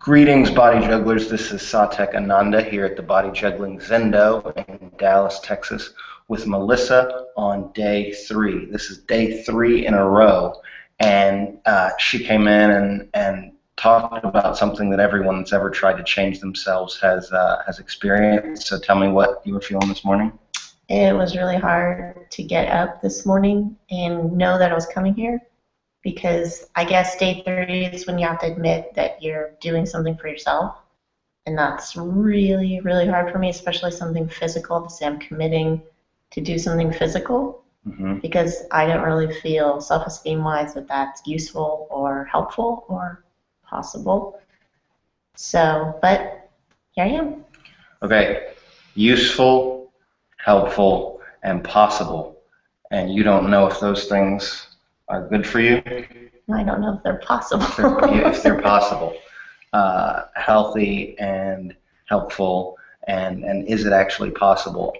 Greetings, body jugglers. This is Satek Ananda here at the Body Juggling Zendo in Dallas, Texas, with Melissa on day 3. This is day 3 in a row, and she came in and talked about something that everyone that's ever tried to change themselves has experienced. So tell me what you were feeling this morning. It was really hard to get up this morning and know that I was coming here, because I guess day 30 is when you have to admit that you're doing something for yourself, and that's really, really hard for me, especially something physical, to say I'm committing to do something physical, because I don't really feel self-esteem-wise that that's useful or helpful or possible. So, but here I am. Okay, useful, helpful, and possible, and you don't know if those things are good for you? I don't know if they're possible. If they're possible. Healthy and helpful, and is it actually possible?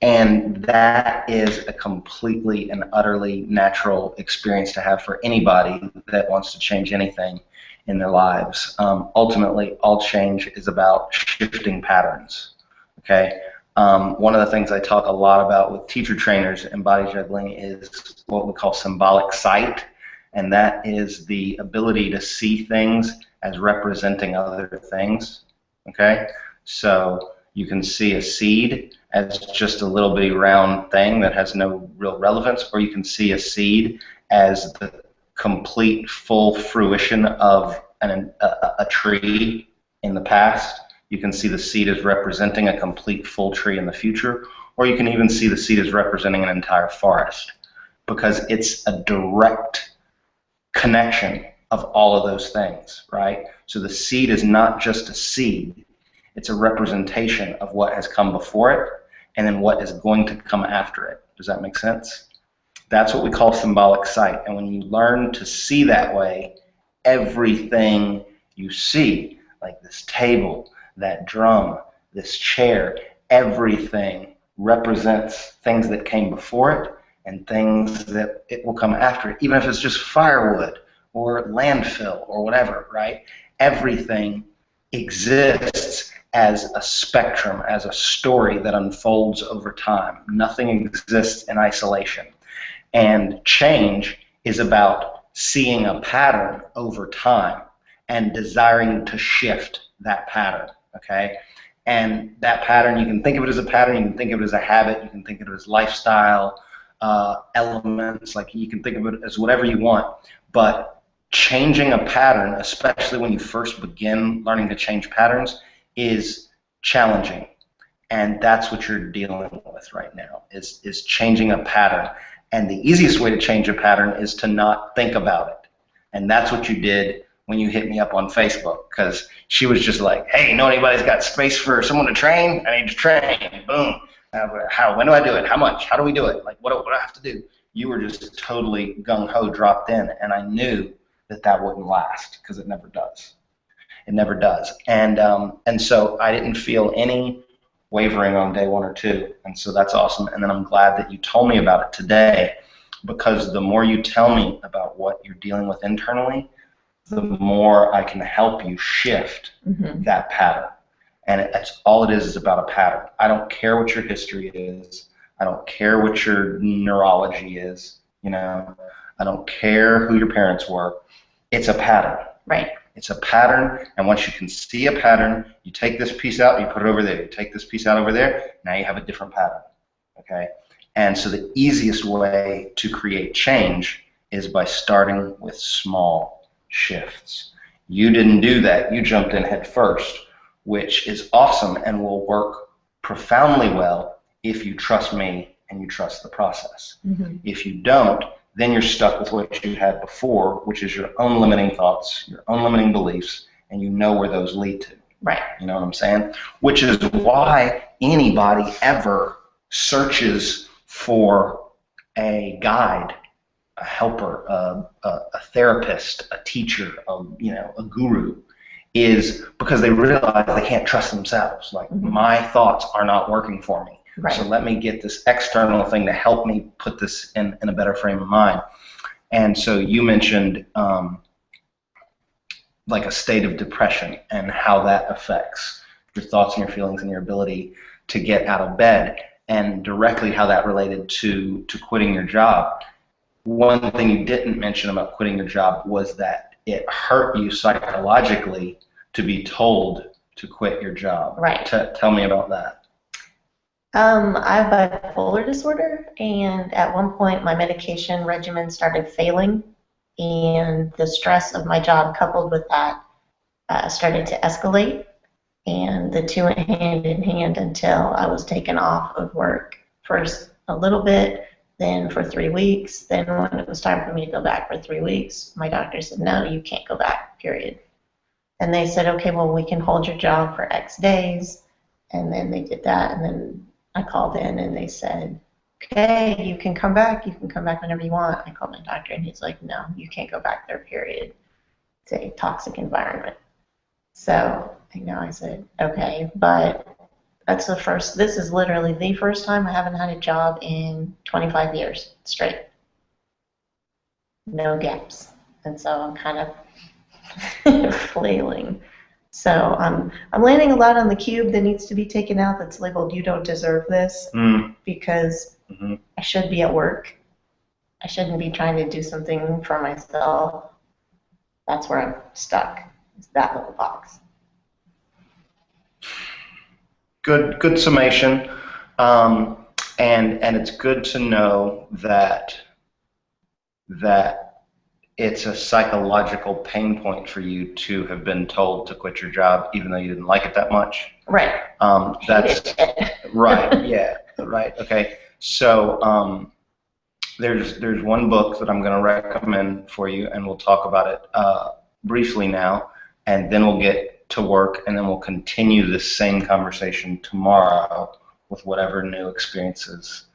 And that is a completely and utterly natural experience to have for anybody that wants to change anything in their lives. Ultimately, all change is about shifting patterns. Okay? One of the things I talk a lot about with teacher trainers in body juggling is what we call symbolic sight, and that is the ability to see things as representing other things. Okay, so you can see a seed as just a little bitty round thing that has no real relevance, or you can see a seed as the complete full fruition of a tree in the past. You can see the seed as representing a complete full tree in the future, or you can even see the seed as representing an entire forest, because it's a direct connection of all of those things, right? So the seed is not just a seed, it's a representation of what has come before it and then what is going to come after it. Does that make sense? That's what we call symbolic sight, and when you learn to see that way, everything you see, like this table, that drum, this chair, everything represents things that came before it and things that it will come after it, even if it's just firewood or landfill or whatever, right? Everything exists as a spectrum, as a story that unfolds over time. Nothing exists in isolation. And change is about seeing a pattern over time and desiring to shift that pattern. Okay, and that pattern, you can think of it as a pattern, you can think of it as a habit, you can think of it as lifestyle elements, like you can think of it as whatever you want, but changing a pattern, especially when you first begin learning to change patterns, is challenging, and that's what you're dealing with right now, is changing a pattern. And the easiest way to change a pattern is to not think about it, and that's what you did when you hit me up on Facebook, because she was just like, hey, know anybody's got space for someone to train? I need to train. Boom. When do I do it? How much? How do we do it? Like, what do I have to do? You were just totally gung-ho dropped in, and I knew that that wouldn't last, because it never does. It never does. And so I didn't feel any wavering on day 1 or 2, and so that's awesome. And then I'm glad that you told me about it today, because the more you tell me about what you're dealing with internally, the more I can help you shift that pattern. And that's all it is about a pattern. I don't care what your history is. I don't care what your neurology is. You know, I don't care who your parents were. It's a pattern. Right. It's a pattern, and once you can see a pattern, you take this piece out, you put it over there. You take this piece out over there, now you have a different pattern. Okay? And so the easiest way to create change is by starting with small shifts. You didn't do that. You jumped in head first, which is awesome and will work profoundly well if you trust me and you trust the process. If you don't, then you're stuck with what you had before, which is your own limiting thoughts, your own limiting beliefs, and you know where those lead to. Right. You know what I'm saying? Which is why anybody ever searches for a guide, a helper, a therapist, a teacher, a guru, is because they realize they can't trust themselves. Like, my thoughts are not working for me. Right. So let me get this external thing to help me put this in a better frame of mind. And so you mentioned like a state of depression and how that affects your thoughts and your feelings and your ability to get out of bed, and directly how that related to quitting your job. One thing you didn't mention about quitting your job was that it hurt you psychologically to be told to quit your job. Right. Tell me about that. I have bipolar disorder, and at one point my medication regimen started failing, and the stress of my job coupled with that started to escalate, and the two went hand in hand until I was taken off of work. First a little bit, then for 3 weeks. Then when it was time for me to go back for 3 weeks, my doctor said, no, you can't go back, period. And they said, okay, well, we can hold your job for X days. And then they did that, and then I called in and they said, okay, you can come back whenever you want. I called my doctor and he's like, no, you can't go back there, period. It's a toxic environment. So I said, okay, but this is literally the first time I haven't had a job in 25 years straight. No gaps. And so I'm kind of flailing. So I'm landing a lot on the cube that needs to be taken out that's labeled "You don't deserve this," because I should be at work. I shouldn't be trying to do something for myself. That's where I'm stuck. It's that little box. Good summation, and it's good to know that it's a psychological pain point for you to have been told to quit your job, even though you didn't like it that much. Right. That's right. Yeah. Right. Okay. So there's one book that I'm going to recommend for you, and we'll talk about it briefly now, and then we'll get to work, and then we'll continue this same conversation tomorrow with whatever new experiences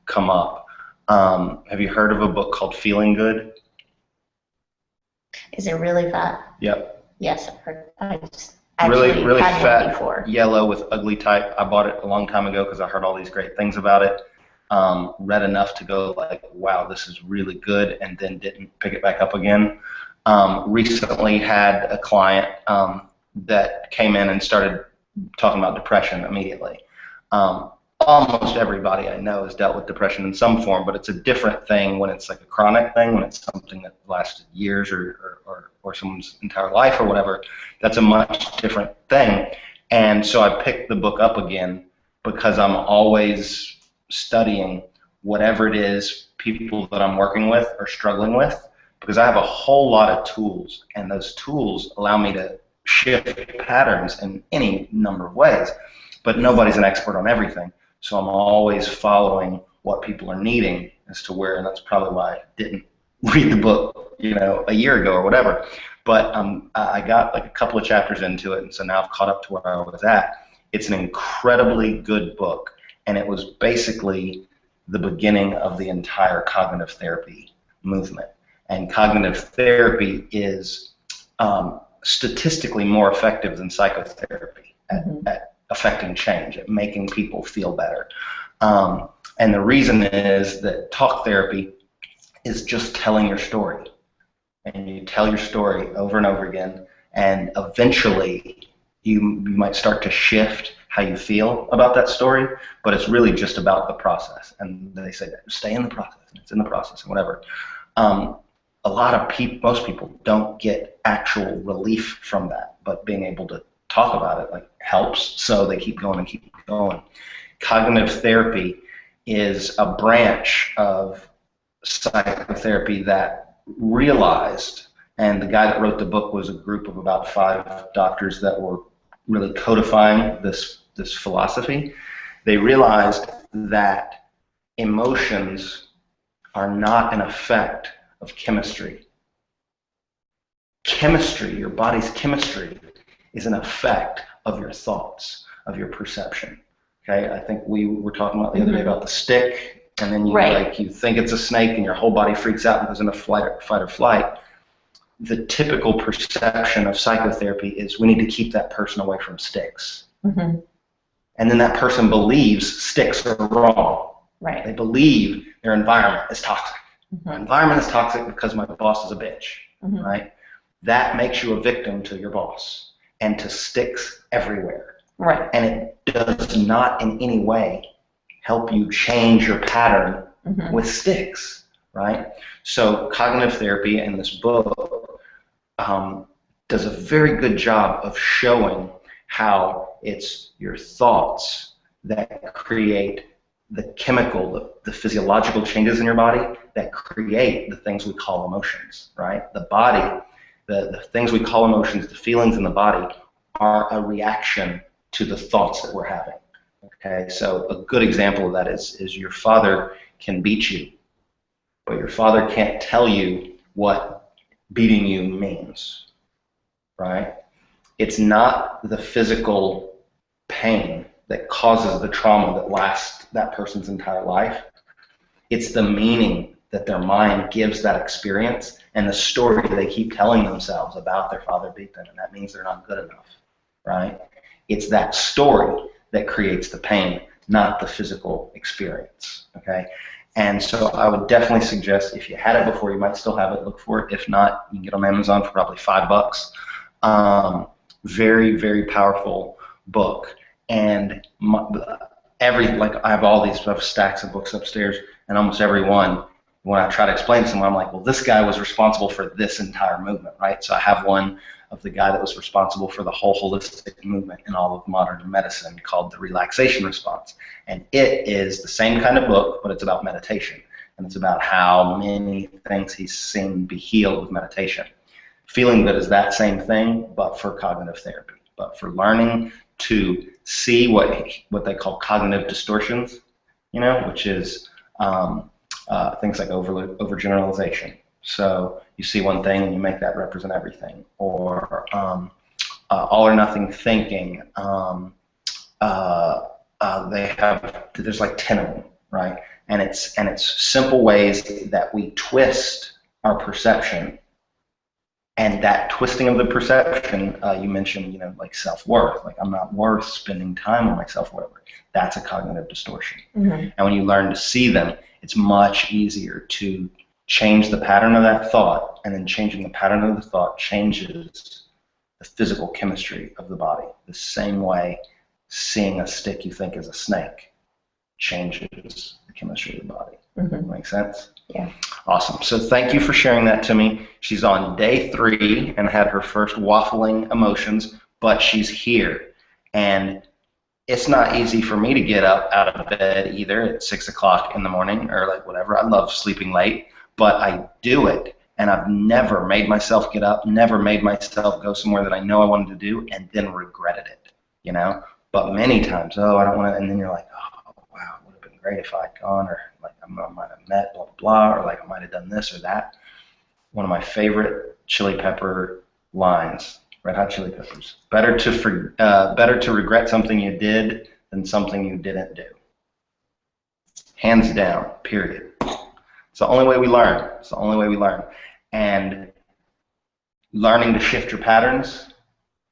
come up. Have you heard of a book called Feeling Good? Is it really fat? Yep. Yes, I've heard. I just really had fat, one before. yellow with ugly type. I bought it a long time ago because I heard all these great things about it. Read enough to go like, wow, this is really good, and then didn't pick it back up again. Recently had a client that came in and started talking about depression immediately. Almost everybody I know has dealt with depression in some form, but it's a different thing when it's like a chronic thing, when it's something that lasted years or someone's entire life or whatever. That's a much different thing. And so I picked the book up again because I'm always studying whatever it is people that I'm working with are struggling with, because I have a whole lot of tools, and those tools allow me to shift patterns in any number of ways, but nobody's an expert on everything. So I'm always following what people are needing as to where, and that's probably why I didn't read the book, a year ago or whatever. But I got like a couple of chapters into it, and so now I've caught up to where I was at. It's an incredibly good book, and it was basically the beginning of the entire cognitive therapy movement. And cognitive therapy is statistically more effective than psychotherapy at affecting change, at making people feel better. And the reason is that talk therapy is just telling your story. And you tell your story over and over again, and eventually you might start to shift how you feel about that story, but it's really just about the process. And they say that stay in the process, and it's in the process, and whatever. A lot of people, most people don't get actual relief from that, but being able to talk about it helps, so they keep going and keep going. Cognitive therapy is a branch of psychotherapy that realized, and the guy that wrote the book was a group of about 5 doctors that were really codifying this philosophy. They realized that emotions are not an effect of chemistry. Chemistry, your body's chemistry, is an effect of your thoughts, of your perception. Okay, I think we were talking about the other day about the stick, and then you think it's a snake, and your whole body freaks out and goes into fight or flight. The typical perception of psychotherapy is we need to keep that person away from sticks. And then that person believes sticks are wrong. Right. They believe their environment is toxic. My environment is toxic because my boss is a bitch. Right? that makes you a victim to your boss and to sticks everywhere. Right. And it does not in any way help you change your pattern with sticks, right? So cognitive therapy in this book does a very good job of showing how it's your thoughts that create the chemical, the physiological changes in your body that create the things we call emotions, right? The body, the things we call emotions, the feelings in the body are a reaction to the thoughts that we're having. Okay, so a good example of that is your father can beat you, but your father can't tell you what beating you means, right? It's not the physical pain that causes the trauma that lasts that person's entire life. It's the meaning that their mind gives that experience and the story they keep telling themselves about their father beat them, and that means they're not good enough, right? It's that story that creates the pain, not the physical experience, okay? And so I would definitely suggest, if you had it before, you might still have it, look for it. If not, you can get it on Amazon for probably $5. Very, very powerful book. And I have all these stacks of books upstairs, and almost every one, when I try to explain to someone, I'm like, well, this guy was responsible for this entire movement, right? So I have one of the guy that was responsible for the whole holistic movement in all of modern medicine called The Relaxation Response. And it is the same kind of book, but it's about meditation. And it's about how many things he's seen be healed with meditation. Feeling Good is that same thing, but for cognitive therapy, but for learning to see what they call cognitive distortions, which is things like overgeneralization. So you see one thing and you make that represent everything, or all or nothing thinking. There's like 10 of them, right? And it's simple ways that we twist our perception. And that twisting of the perception, you mentioned, like self-worth, like I'm not worth spending time on myself, whatever. That's a cognitive distortion. And when you learn to see them, it's much easier to change the pattern of that thought, and then changing the pattern of the thought changes the physical chemistry of the body. The same way seeing a stick you think is a snake changes the chemistry of the body. Make sense? Yeah. Awesome. So thank you for sharing that to me. She's on day 3 and had her first waffling emotions, but she's here. And it's not easy for me to get up out of bed either at 6 o'clock in the morning or like whatever. I love sleeping late, but I do it. And I've never made myself get up, never made myself go somewhere that I know I wanted to do and then regretted it, But many times, I don't want to, and then you're like, oh, wow, it would have been great if I had gone, or like I might have met, blah, blah, blah, or like I might have done this or that. One of my favorite Chili Pepper lines, Red Hot Chili Peppers. Better to regret something you did than something you didn't do. Hands down, period. It's the only way we learn. It's the only way we learn. And learning to shift your patterns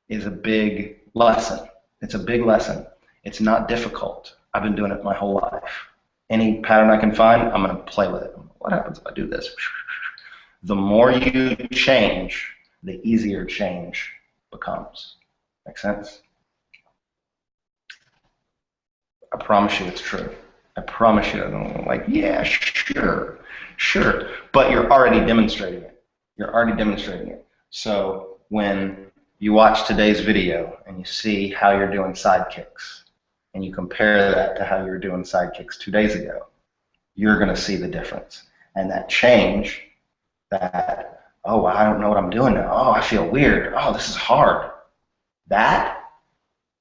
is a big lesson. It's a big lesson. It's not difficult. I've been doing it my whole life. Any pattern I can find, I'm going to play with it. What happens if I do this? The more you change, the easier change becomes. Make sense? I promise you it's true. I promise you. I'm like, yeah, sure. But you're already demonstrating it. You're already demonstrating it. So when you watch today's video and you see how you're doing side kicks, and you compare that to how you were doing side kicks 2 days ago, you're going to see the difference. And that change, that, oh, I don't know what I'm doing now. Oh, I feel weird. Oh, this is hard. That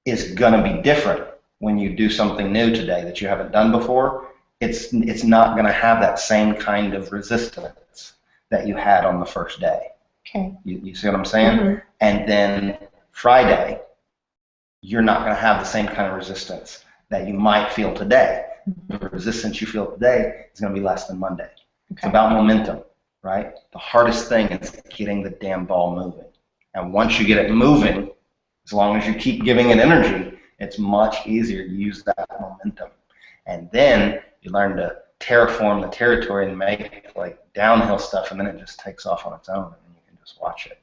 is going to be different when you do something new today that you haven't done before. It's not going to have that same kind of resistance that you had on the first day. Okay. You see what I'm saying? And then Friday, you're not going to have the same kind of resistance that you might feel today. The resistance you feel today is going to be less than Monday. Okay. It's about momentum, right? The hardest thing is getting the damn ball moving. And once you get it moving, as long as you keep giving it energy, it's much easier to use that momentum. And then you learn to terraform the territory and make like downhill stuff, and then it just takes off on its own, and you can just watch it.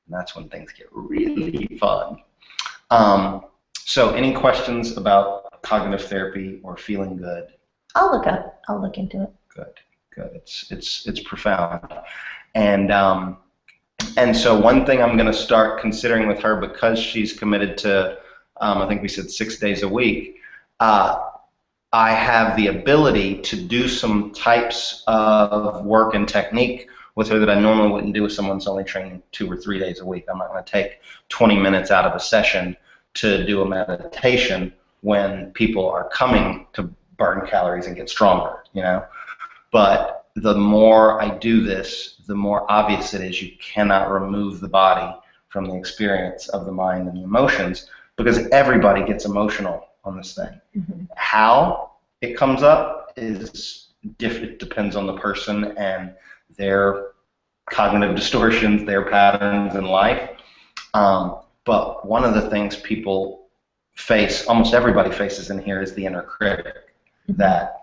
And that's when things get really fun. So any questions about cognitive therapy or feeling good? I'll look into it. Good, good. It's profound. And so one thing I'm going to start considering with her, because she's committed to, I think we said 6 days a week, I have the ability to do some types of work and technique with her that I normally wouldn't do if someone's only training 2 or 3 days a week. I'm not going to take 20 minutes out of a session to do a meditation when people are coming to burn calories and get stronger, you know. But the more I do this, the more obvious it is you cannot remove the body from the experience of the mind and the emotions, because everybody gets emotional on this thing. Mm-hmm. How it comes up is different. It depends on the person and their cognitive distortions, their patterns in life. But one of the things people face, almost everybody faces in here, is the inner critic. Mm-hmm. That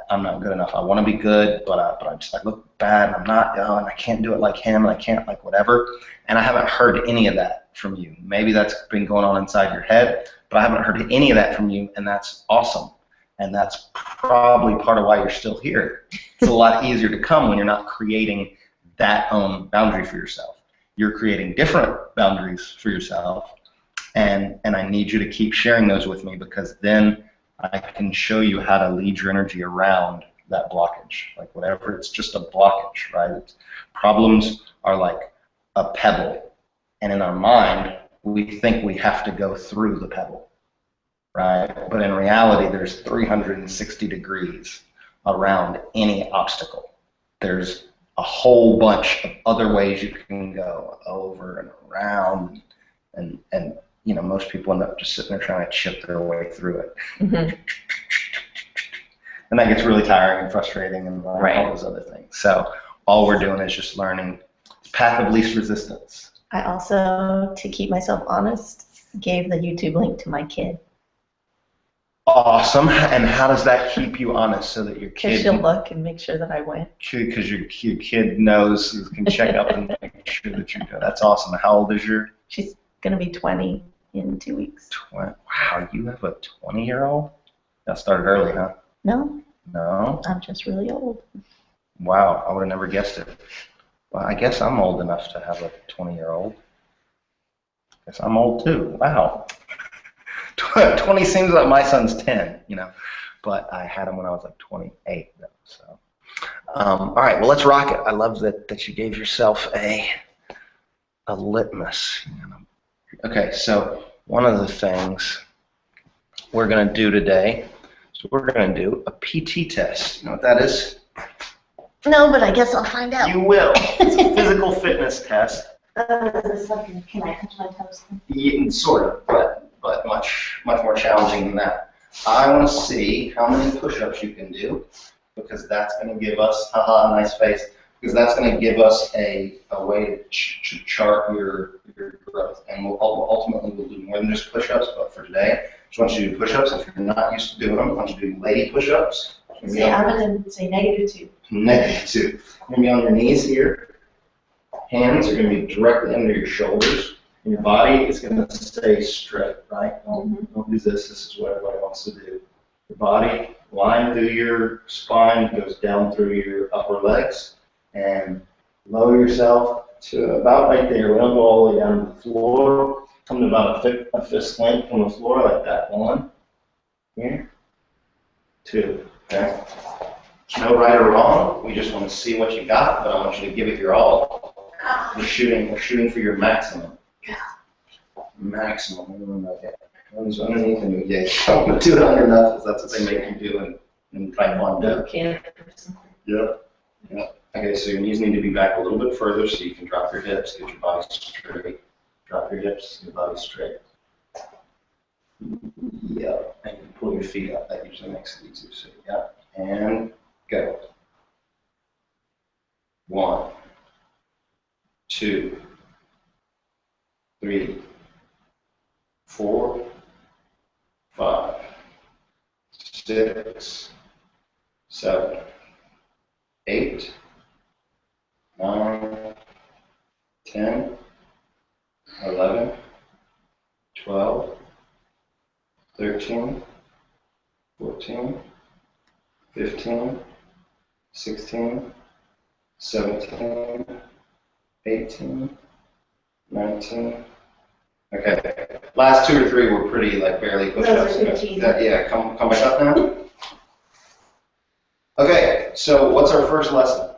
I'm not good enough. I want to be good, but I look bad, and I'm not, and I can't do it like him, and I can't like whatever. And I haven't heard any of that from you. Maybe that's been going on inside your head, but I haven't heard any of that from you, and that's awesome. And that's probably part of why you're still here. It's a lot easier to come when you're not creating that own boundary for yourself. You're creating different boundaries for yourself, and I need you to keep sharing those with me, because then I can show you how to lead your energy around that blockage. Like whatever, it's just a blockage, right? Problems are like a pebble, and in our mind, we think we have to go through the pebble, right? But in reality, there's 360 degrees around any obstacle. There's a whole bunch of other ways you can go, over and around, and you know, most people end up just sitting there trying to chip their way through it. Mm-hmm. And that gets really tiring and frustrating and all those other things. So all we're doing is just learning the path of least resistance. I also, to keep myself honest, gave the YouTube link to my kid. Awesome. And how does that keep you honest, so that your kid... Because she'll look and make sure that I went. Because your kid knows, can check up and make sure that you're good. That's awesome. How old is your... She's going to be 20 in 2 weeks. Wow, you have a 20-year-old? That started early, huh? No. No? I'm just really old. Wow, I would have never guessed it. Well, I guess I'm old enough to have a 20-year-old. I guess I'm old too. Wow. 20 seems like my son's 10, you know. But I had him when I was like 28, though. So, all right, well, let's rock it. I love that you gave yourself a litmus. Okay, so one of the things we're going to do today is we're going to do a PT test. You know what that is? No, but I guess I'll find out. You will. It's a physical fitness test. Is this like, can I touch my toes? Yeah, sort of, but much more challenging than that. I want to see how many push-ups you can do, because that's going to give us, haha, nice face, because that's going to give us a way to chart your growth. And ultimately we'll do more than just push-ups, but for today, I just want you to do push-ups. If you're not used to doing them, I want you to do lady push-ups. See, I'm going to say -2. -2. You're going to be on your knees here. Hands are going to be directly under your shoulders. And your body is going to stay straight, right? Don't do this. This is what everybody wants to do. Your body, line through your spine, goes down through your upper legs, and lower yourself to about right there. We don't go all the way down to the floor. Come to about a fist length from the floor, like that. 1, here, 2, okay? No right or wrong. We just want to see what you got, but I want you to give it your all. We're shooting for your maximum. Maximum. Okay. One's underneath, and yeah, you don't want to do it on your knuckles. That's what they make you do in Taekwondo. Okay. Yep. Okay, so your knees need to be back a little bit further so you can drop your hips, get your body straight. Drop your hips, your body straight. Yep. And you can pull your feet up. That usually makes it easier. So, yeah. And go. 1, 2, 3, 4, 5, 6, 7, 8, 9, 10, 11, 12, 13, 14, 15, 16, 17, 18, 19. Okay. Last 2 or 3 were pretty like barely push-ups. Those are 15. Yeah, come back up now. Okay, so what's our first lesson?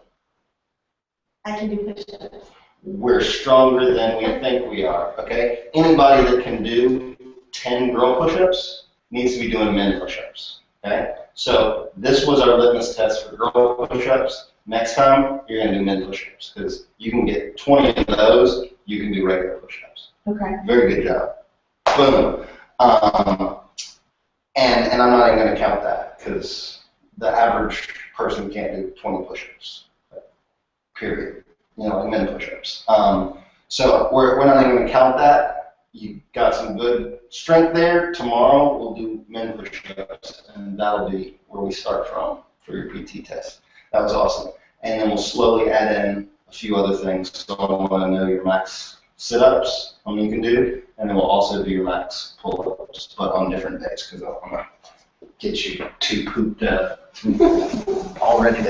I can do push-ups. We're stronger than we think we are, okay? Anybody that can do 10 girl push-ups needs to be doing men push-ups, okay? So this was our litmus test for girl push-ups. Next time, you're gonna do men push-ups, because you can get 20 of those, you can do regular push-ups. Okay. Very good job. Boom. And I'm not even gonna count that, because the average person can't do 20 push-ups, period. You know, like men push-ups. So we're not even going to count that. You got some good strength there. Tomorrow we'll do men push-ups, and that'll be where we start from for your PT test. That was awesome. And then we'll slowly add in a few other things. So I want to know your max sit-ups, how many you can do, and then we'll also do your max pull-ups, but on different days, because I want to get you too pooped up, all ready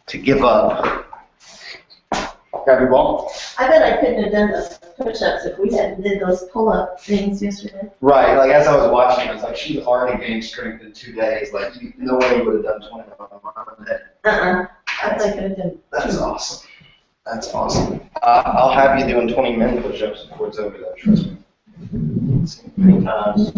to give up. Grab your ball. I bet I couldn't have done those push-ups if we hadn't did those pull-up things yesterday. Right, like as I was watching, I was like, she's already gained strength in 2 days. Like, no way you would have done 20 on a day. I bet I could have done. That's awesome. That's awesome. I'll have you doing 20 men push-ups before it's over, though, trust me. Seen many times.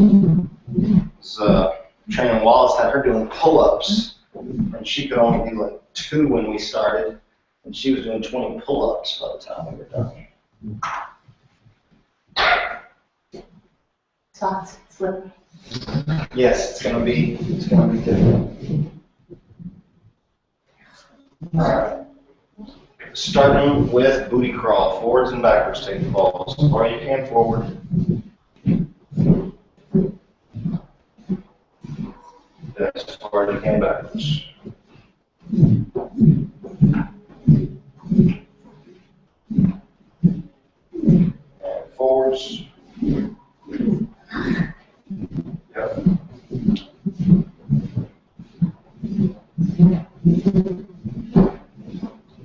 Training Wallace had her doing pull-ups, and she could only do like 2 when we started. And she was doing 20 pull-ups by the time we were done. Soft, slippery. Yes, it's gonna be different. All right. Starting with booty crawl, forwards and backwards. Take the balls as far as you can forward. As far as you can backwards. Forwards. Yep.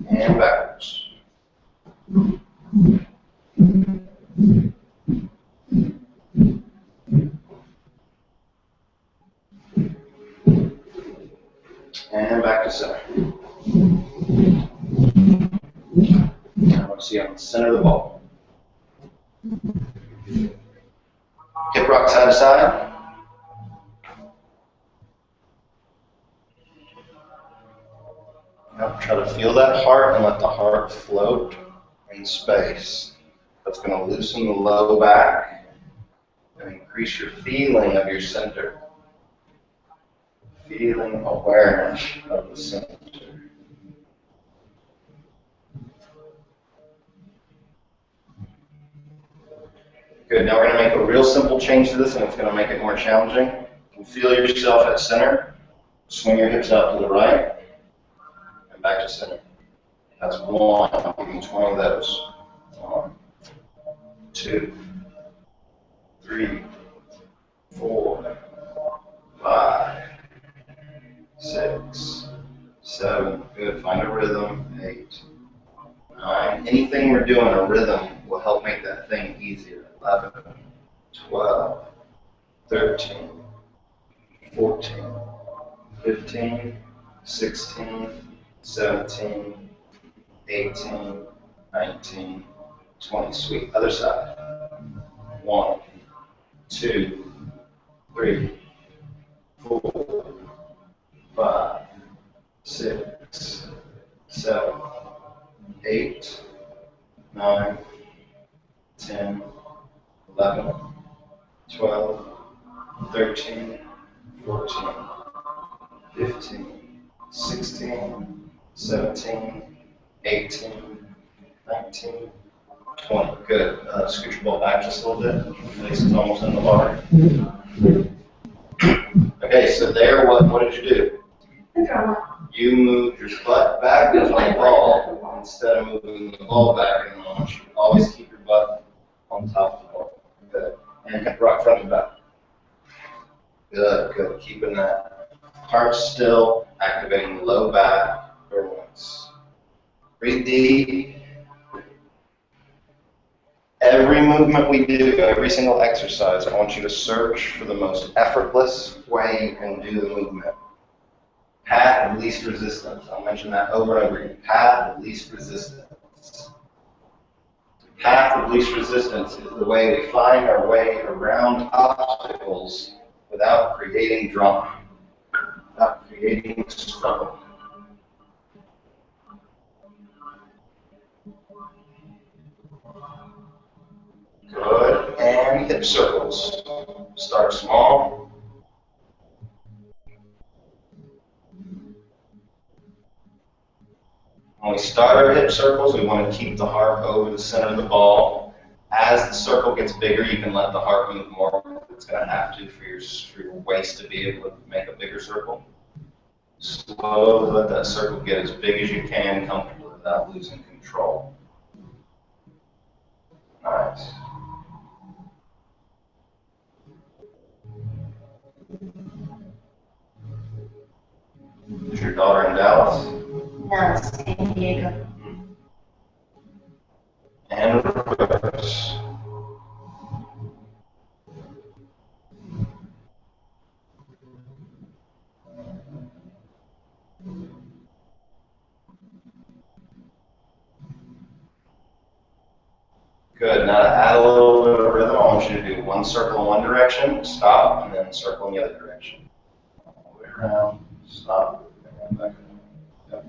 And backwards. And back to center. I want to see on the center of the ball. Hip rock side to side. Now try to feel that heart and let the heart float in space. That's going to loosen the low back and increase your feeling of your center. Feeling awareness of the center. Good, now we're going to make a real simple change to this, and it's going to make it more challenging. You can feel yourself at center. Swing your hips out to the right, and back to center. That's 1. I'm giving 20 of those. 1, 2, 3, 4, 5, 6, 7. Good, find a rhythm. 8, 9. Anything we're doing, a rhythm will help make that thing easier. 11, 12, 13, 14, 15, 16, 17, 18, 19, 20. Sweet. Other side. 1, 2, 3, 4, 5, 6, 7, 8, 9, 10, 11, 12, 13, 14, 15, 16, 17, 18, 19, 20. Good. Scoot your ball back just a little bit. Face is almost in the bar. Okay, so there, what did you do? You moved your butt back with the ball instead of moving the ball back. And I want you to always keep your butt on top rock front to back. Good, good. Keeping that heart still, activating the low back. Breathe deep. Every movement we do, every single exercise, I want you to search for the most effortless way you can do the movement. Path of least resistance. I'll mention that over and over again. Path of least resistance. Path of least resistance is the way we find our way around obstacles without creating drama, without creating struggle. Good. And hip circles. Start small. When we start our hip circles, we want to keep the heart over the center of the ball. As the circle gets bigger, you can let the heart move more. It's going to have to for your waist to be able to make a bigger circle. Slowly let that circle get as big as you can comfortably without losing control. Nice. Is your daughter in Dallas? No, San Diego. And reverse. Good. Now to add a little bit of rhythm, I want you to do one circle in one direction, stop, and then circle in the other direction. All the way around, stop, and then back. Yep.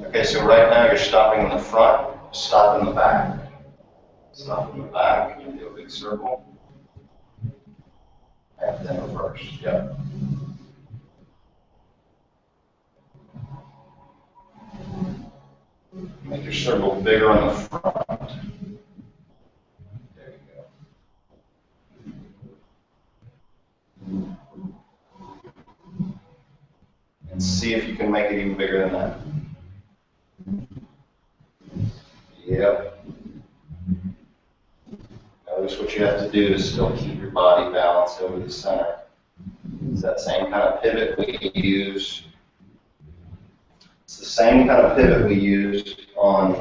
Okay, so right now you're stopping in the front, stop in the back. Stop in the back, you do a big circle, and then reverse. Yep. Make your circle bigger on the front. There you go. And see if you can make it even bigger than that. Yep. Notice what you have to do to still keep your body balanced over the center. It's that same kind of pivot we use. It's the same kind of pivot we use on,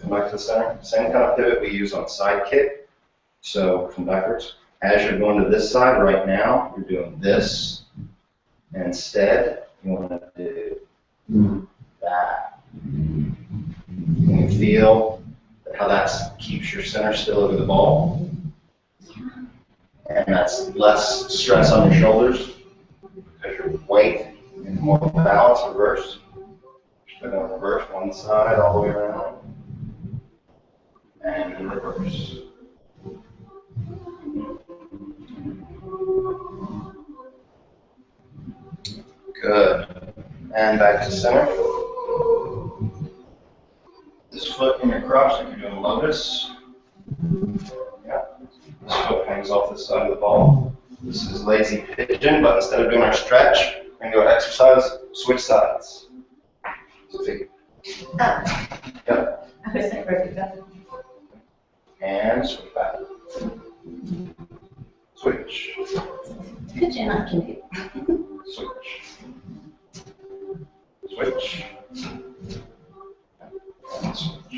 come back to the center, same kind of pivot we use on side kick. So come backwards. As you're going to this side right now, you're doing this. And instead, you want to do that. Can you feel how that keeps your center still over the ball? And that's less stress on your shoulders because your weight is more balanced, reverse. Just going to reverse one side all the way around. And reverse. Good. And back to center. This foot in your crotch like you're doing lotus. Yeah. This foot hangs off the side of the ball. This is lazy pigeon, but instead of doing our stretch, we're going to go exercise, switch sides. See? Oh. Yep. I was like, perfect. And switch back. Switch. Pigeon, I can do. Switch. Switch. And switch.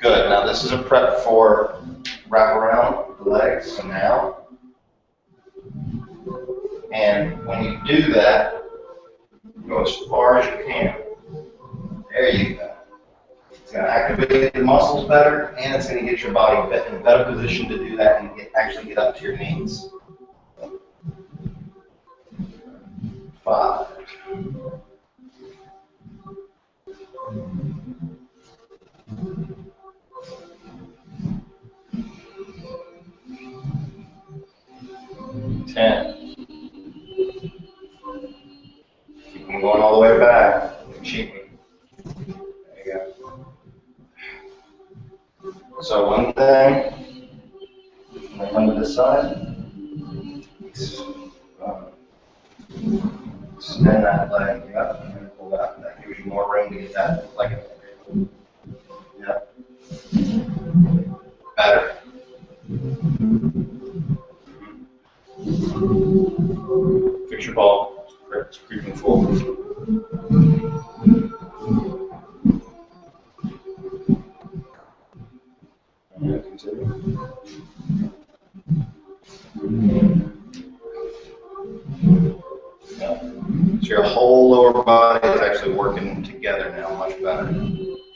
Good. Now this is a prep for wrap around the legs. So now, and when you do that, go as far as you can. There you go. It's going to activate the muscles better, and it's going to get your body in a better position to do that and actually get up to your knees. 5. Ten. Keep them going all the way back. Cheating. There you go. So one thing, when I come to this side, extend that leg up and pull that. That gives you more room to get that leg in. Yep. Better. Fix your ball. It's creeping forward. Continue. So your whole lower body is actually working together now much better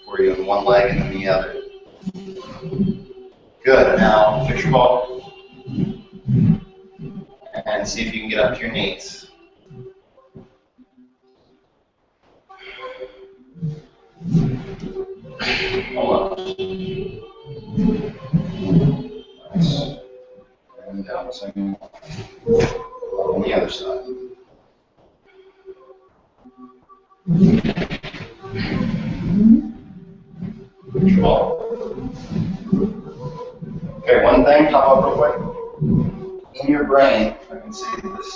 for you in one leg and then the other. Good. Now fix your ball and see if you can get up to your knees. Almost. Nice. And down the same on the other side. Fix your ball. Okay, one thing, hop up real quick. In your brain, I can see this.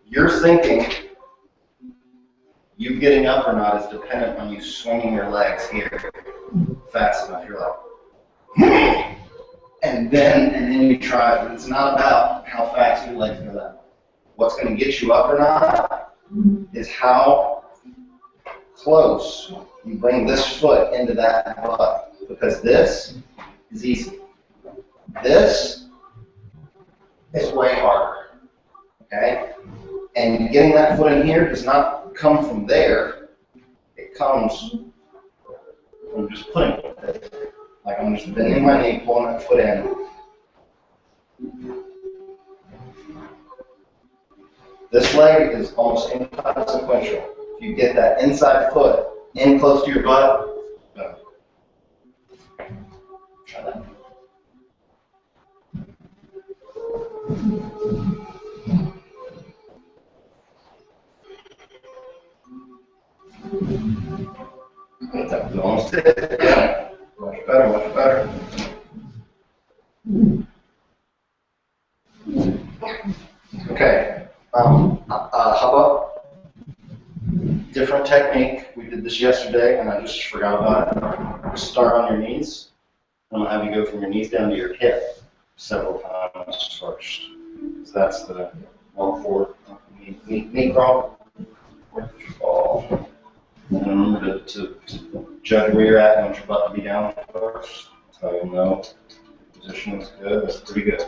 You're thinking you getting up or not is dependent on you swinging your legs here fast enough. You're like, and then you try it. But it's not about how fast your legs go up. What's going to get you up or not is how close you bring this foot into that butt. Because this is easy. This is way harder. Okay? And getting that foot in here does not come from there. It comes from just putting it there. Like I'm just bending my knee, pulling that foot in. This leg is almost inconsequential. If you get that inside foot in close to your butt, no. Try that. That was almost it. Yeah. Much better, much better. Okay. How about different technique? We did this yesterday, and I just forgot about it. Start on your knees. I'm going to have you go from your knees down to your hip several times first. So that's the walk forward, knee crawl, ball. And remember to judge where you're at and want your butt to be down first. So you'll know the position is good. That's pretty good.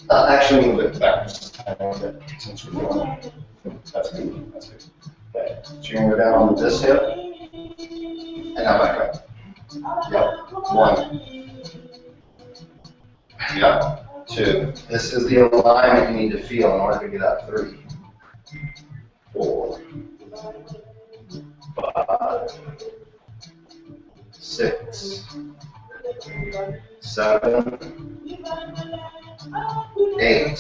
Actually, move it backwards. Since we're doing it. That's good. That's good. Okay. So you're going to go down on this hip and now back up. Yep. 1. Yep. 2. This is the alignment you need to feel in order to get up. 3. 4. 5. 6. 7. 8.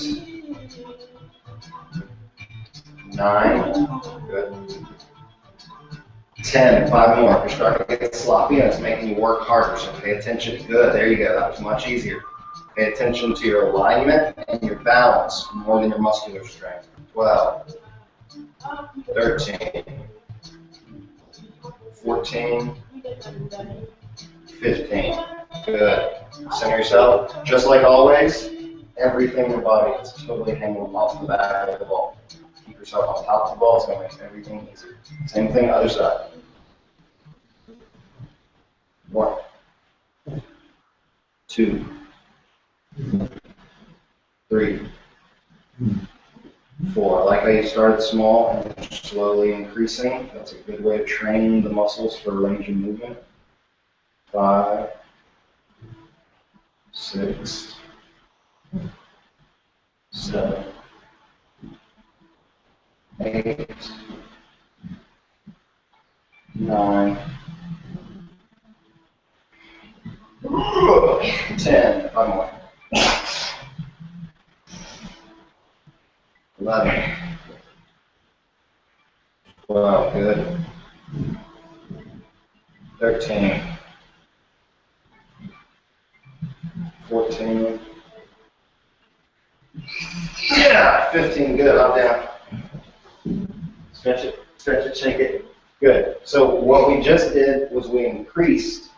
9. Good. 10. 5 more. You're starting to get sloppy and it's making you work harder. So pay attention. Good. There you go. That was much easier. Pay attention to your alignment and your balance more than your muscular strength. 12. 13. 14. 15. Good. Center yourself. Just like always, everything in your body is totally hanging off the back of the ball. Keep yourself on top of the ball. It's going to make everything easier. Same thing, other side. 1. 2. 3. 4. I like how you started small and then slowly increasing. That's a good way to train the muscles for range of movement. 5. 6. 7. 8. 9. 10. 5 more. 11. 12. Good. 13, 14, yeah, 15, good, I'm down. Stretch it, shake it, good. So what we just did was we increased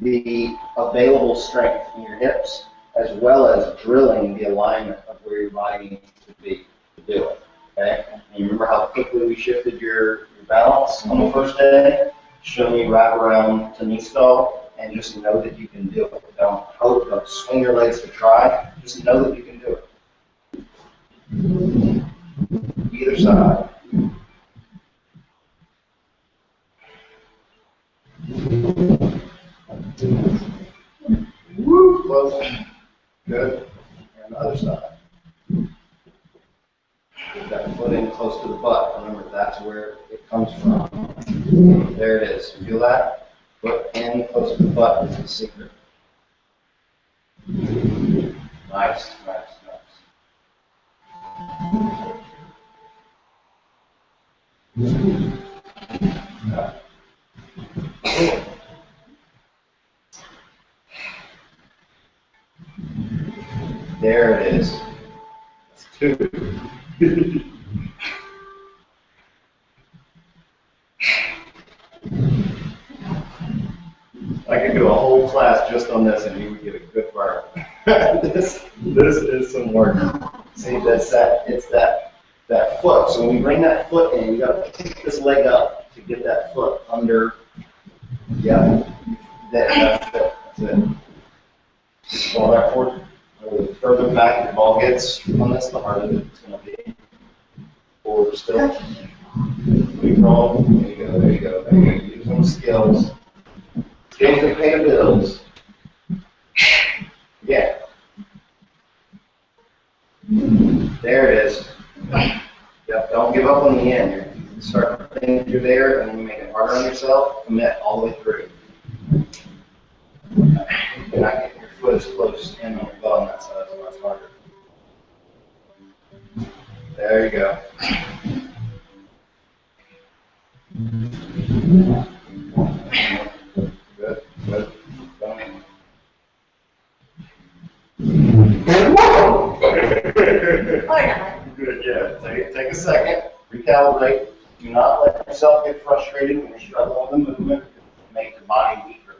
the available strength in your hips, as well as drilling the alignment of where your body needs to be to do it, okay? And you remember how quickly we shifted your balance on the first day? Show me wrap around to knee skull, and just know that you can do it. Don't hope, don't swing your legs to try, just know that you can do it. Either side. Woo, close. Good. And the other side. Get that foot in close to the butt. Remember, that's where it comes from. There it is. Feel that? Foot in close to the butt is the secret. Nice, nice, nice. There it is. That's 2. I could do a whole class just on this and you would get a good burn. this is some work. See, it's that foot. So when we bring that foot in, you got to pick this leg up to get that foot under. Yeah, that's it. That's it. Ball that forward. The further back your ball gets on this, the harder it's going to be. Forward still. Control. There you go. There you go. There you go. Use some skills. Skills that pay the bills. Yeah. There it is. Yep. Don't give up on the end. You start thinking you're there, and then you make it harder on yourself. Commit all the way through. You're not getting your foot as close in on your butt on that side, so that's harder. There you go. Good, good. Good, yeah. Take a second, recalibrate. Do not let yourself get frustrated when you're struggling with the movement. Make your body weaker.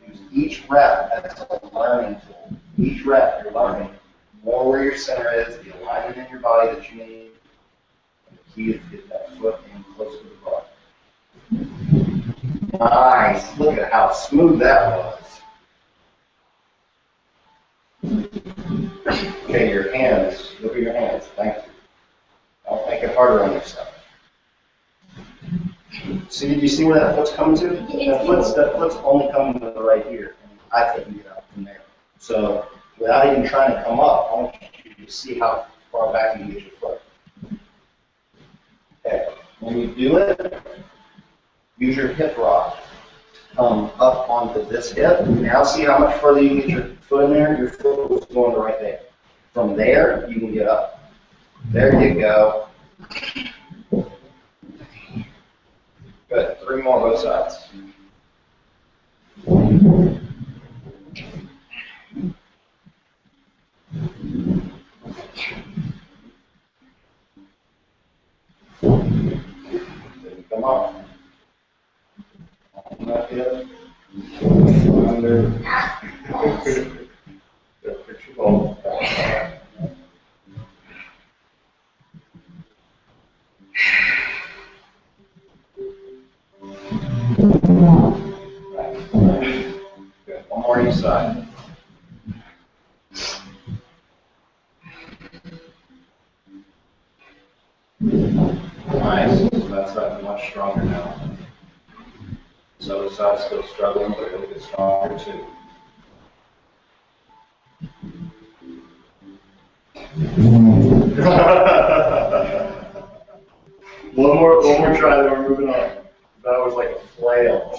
Use each rep as a learning tool. Each rep you're learning more where your center is, the alignment in your body that you need. And the key is to get that foot in close to the butt. Nice. Look at how smooth that was. Okay, your hands. Look at your hands. Thank you. Don't make it harder on yourself. See, did you see where that foot's coming to? That foot's only coming to the right here. And I couldn't get up from there. So without even trying to come up, I want you to see how far back you can get your foot. Okay. When you do it, use your hip rock. Come up onto this hip. Now see how much further you get your foot in there? Your foot was going to right there. From there, you can get up. There you go. Good. 3 more both sides. Come on. On that hip. Under. Put your ball. Good. One more each side. Nice. So that side's much stronger now. This other side's still struggling, but it'll get stronger too. One more try, then we're moving on. That was like a flail.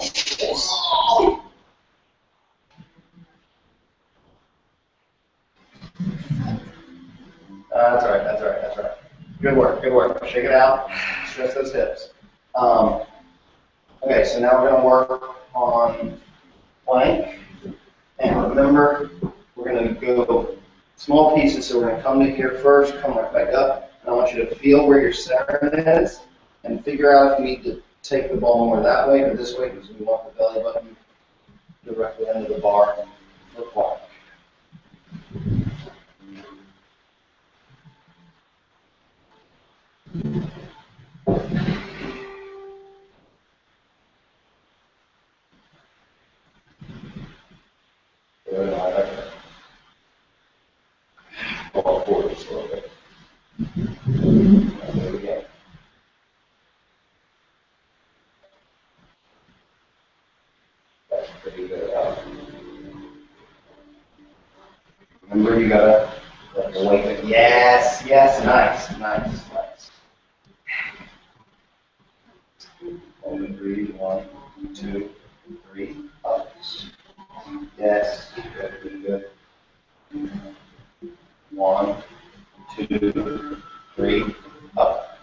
That's all right, that's all right, that's all right. Good work, good work. Shake it out, stretch those hips. Okay, so now we're going to work on plank. And remember, we're going to go small pieces. So we're going to come to here first, come right back up. And I want you to feel where your center is and figure out if you need to take the ball more that way or this way because we want the belly button directly under the bar for plank. Good, I like that. Ball forward just a little bit. There we go. That's pretty good. Remember, you gotta let the weight. Yes, yes, nice, nice, nice. Only breathe. 1, 2, 3, up. Yes, good, good, good. 1, 2, 3, up.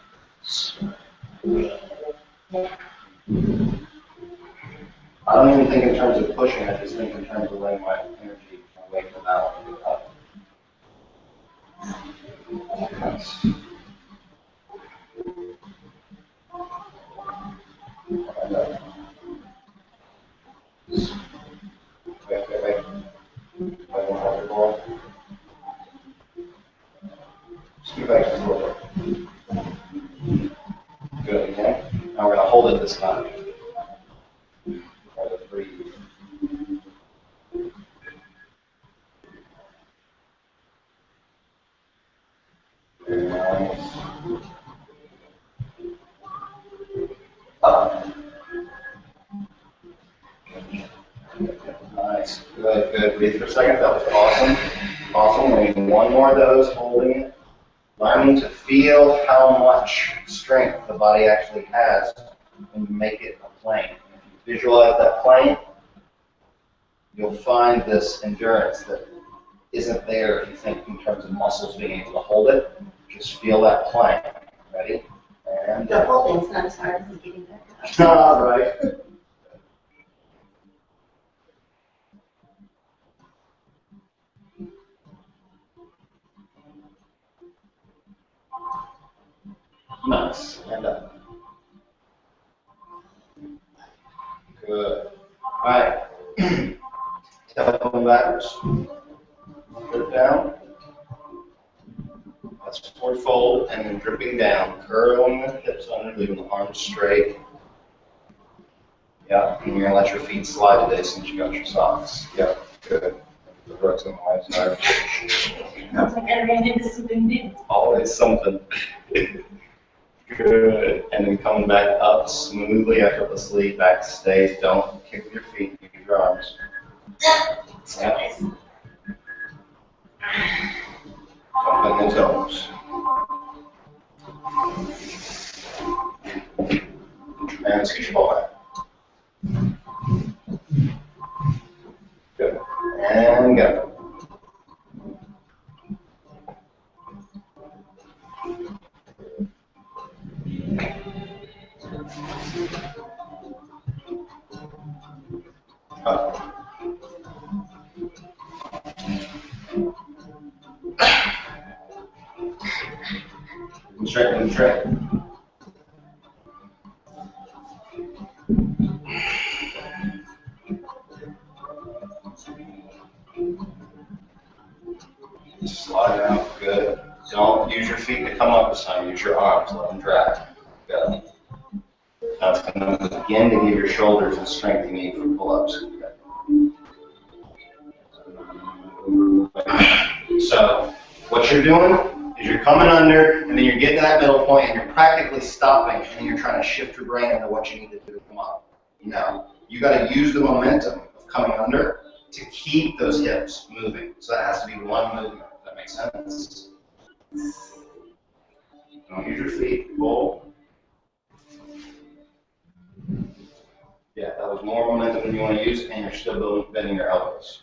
I don't even think in terms of pushing, I just think in terms of letting my energy, my weight come out and go up. Nice. Wait, wait, wait. Wait, one more ball. Just get back to the floor. Good, again. Now we're going to hold it this time. Try to breathe. Very nice. Up. Nice. Good, good. Breathe for a second. That was awesome. Awesome. We need one more of those, holding it. Learning to feel how much strength the body actually has when you make it a plane. If you visualize that plane, you'll find this endurance that isn't there if you think in terms of muscles being able to hold it. Just feel that plane. Ready? And The holding's not as hard as getting back up. all right. Nice. And up. Good. All right. Elbow backwards. Put it down. That's forward fold and then dripping down, curling the hips under, leaving the arms straight. Yeah, and you're gonna let your feet slide today since you got your socks. Yeah, good. The rug's on the right side. Sounds like I ran into something new. Always something. Good. And then coming back up smoothly, effortlessly, back stays. Don't kick with your feet, use your arms. Yeah. Don't bend those elbows. And scoot your ball back. Good. And go. Up. Straight, straight. Slide out, good. Don't use your feet to come up this time. Use your arms, let them drag. Good. Now it's going to begin to give your shoulders the strength you need for pull-ups. So what you're doing is you're coming under, and then you're getting to that middle point, and you're practically stopping, and then you're trying to shift your brain into what you need to do to come up. You got to use the momentum of coming under to keep those hips moving. So that has to be one movement. Does that make sense? Don't use your feet. Pull. Yeah, that was more momentum than you want to use, and you're still bending your elbows.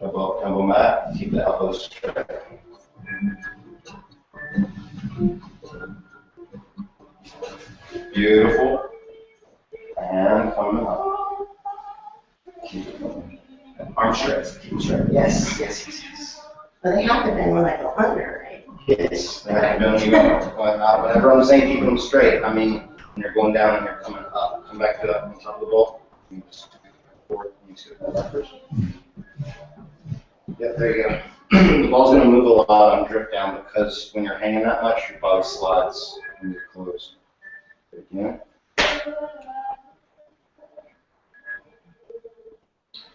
Elbow mat. Keep the elbows straight. Beautiful. And coming up. Keep it going. Arm straight. Keep it straight. Yes, yes, yes, yes. But they have to bend when I go under, right? Yes. They have to bend when you go out. Whenever I'm saying keep them straight, I mean when you're going down and you're coming up. Come back to up on top of the ball. You just forward. You scoot that first. Yep, there you go. The ball's going to move a lot on drip down because when you're hanging that much, your body slides when you're closed. Again.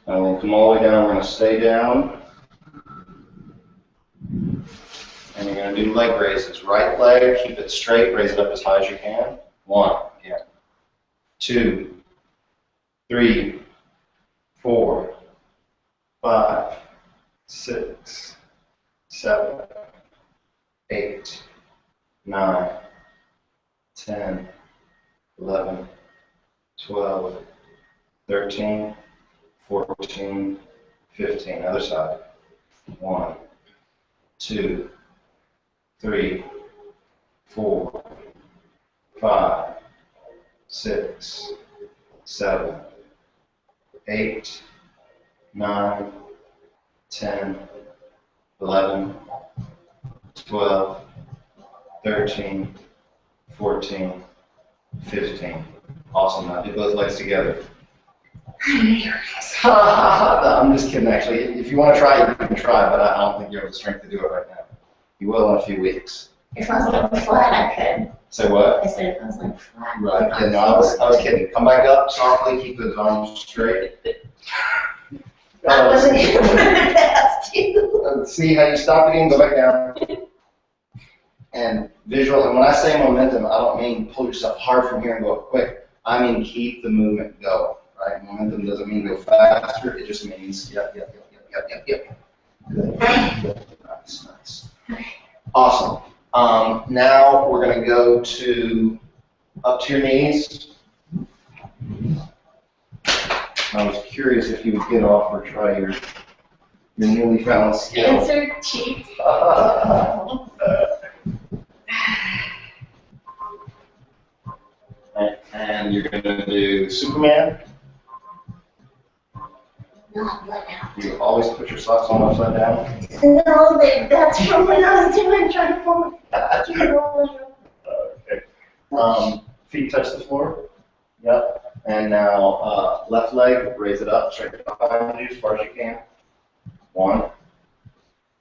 And we'll come all the way down. We're going to stay down. And you're going to do leg raises. Right leg, keep it straight, raise it up as high as you can. 1, again. 2, 3, 4, 5, 6, 7, 8, 9, 10, 11, 12, 13, 14, 15. Other side. 1, 2, 3, 4, 5, 6, 7, 8, 9, 10, 11, 12, 13, 14, 15. Awesome. Now do both legs together. I'm just kidding, actually. If you want to try it, you can try, but I don't think you have the strength to do it right now. You will in a few weeks. If I was like flat, I could. Say what? I said if I was like flat. Right. Yeah, no, I was kidding. Come back up softly. Keep those arms straight. I wasn't even past you. See how you stop again? Go back down. And visual. And when I say momentum, I don't mean pull yourself hard from here and go up quick. I mean keep the movement going. Right? Momentum doesn't mean go faster. It just means yep. Good. Nice, nice. Awesome. Now we're going to go to up to your knees. I was curious if you would get off or try your newly found skill. Answer cheeks. And you're going to do Superman. Not let out. You always put your socks on upside down. No, that's from when I was trying to pull Okay. Feet touch the floor. Yep. And now left leg, raise it up, straight behind you as far as you can. 1,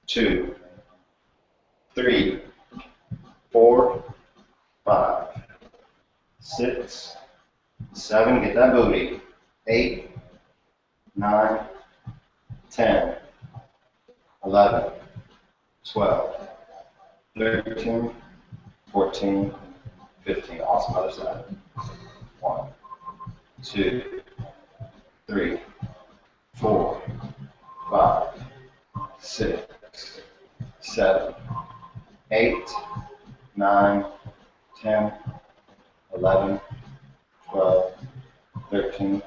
2, 3, 4, 5, 6, 7. Get that booty. 8, 9, 10, 11, 12, 13, 14, 15. Awesome. Other side. 1, 2, 3, 4, 5, 6, 7, 8, 9, 10, 11, 12, 13,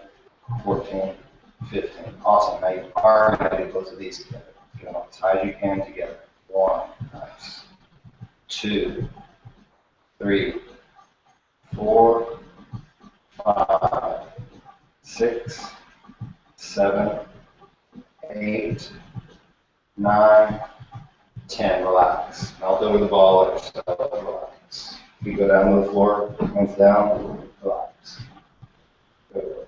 14, 15. Awesome. Now you are going to do both of these together. Get them up as high as you can together. 1, nice. 2, 3, 4, 5, 6, 7, 8, 9, 10. Relax. Melt over the ball. Let yourself relax. If you go down to the floor, hands down, relax. Good.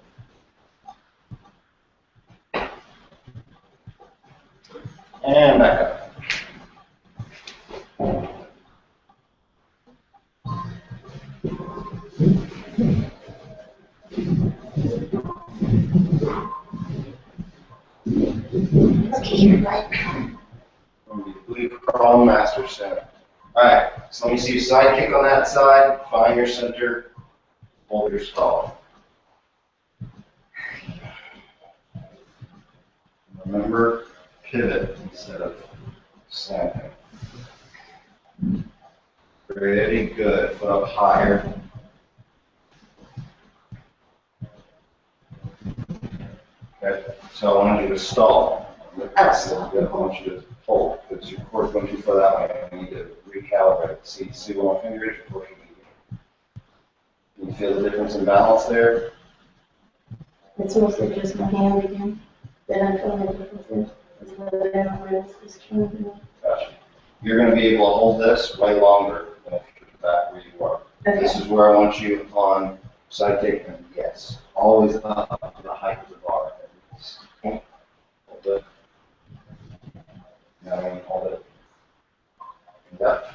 And back up. Okay, you're right. Leave crawl master center. Alright, so let me see you side kick on that side, find your center, hold your stall. Remember, pivot instead of standing. Pretty good. Foot up higher. Okay, so I want you to stall. That's good. I want you to hold. Because your core's going too far that way. I need to recalibrate. See where my finger is before you can. Can you feel the difference in balance there? It's mostly just my hand again that I'm feeling a difference in. It's whether I don't really just killing me. Gotcha. You're going to be able to hold this way longer than if you're back where you are. Okay. This is where I want you on side kick and yes, always up to the height of the bar. Okay. Hold it. Now I'm going to hold it. And up.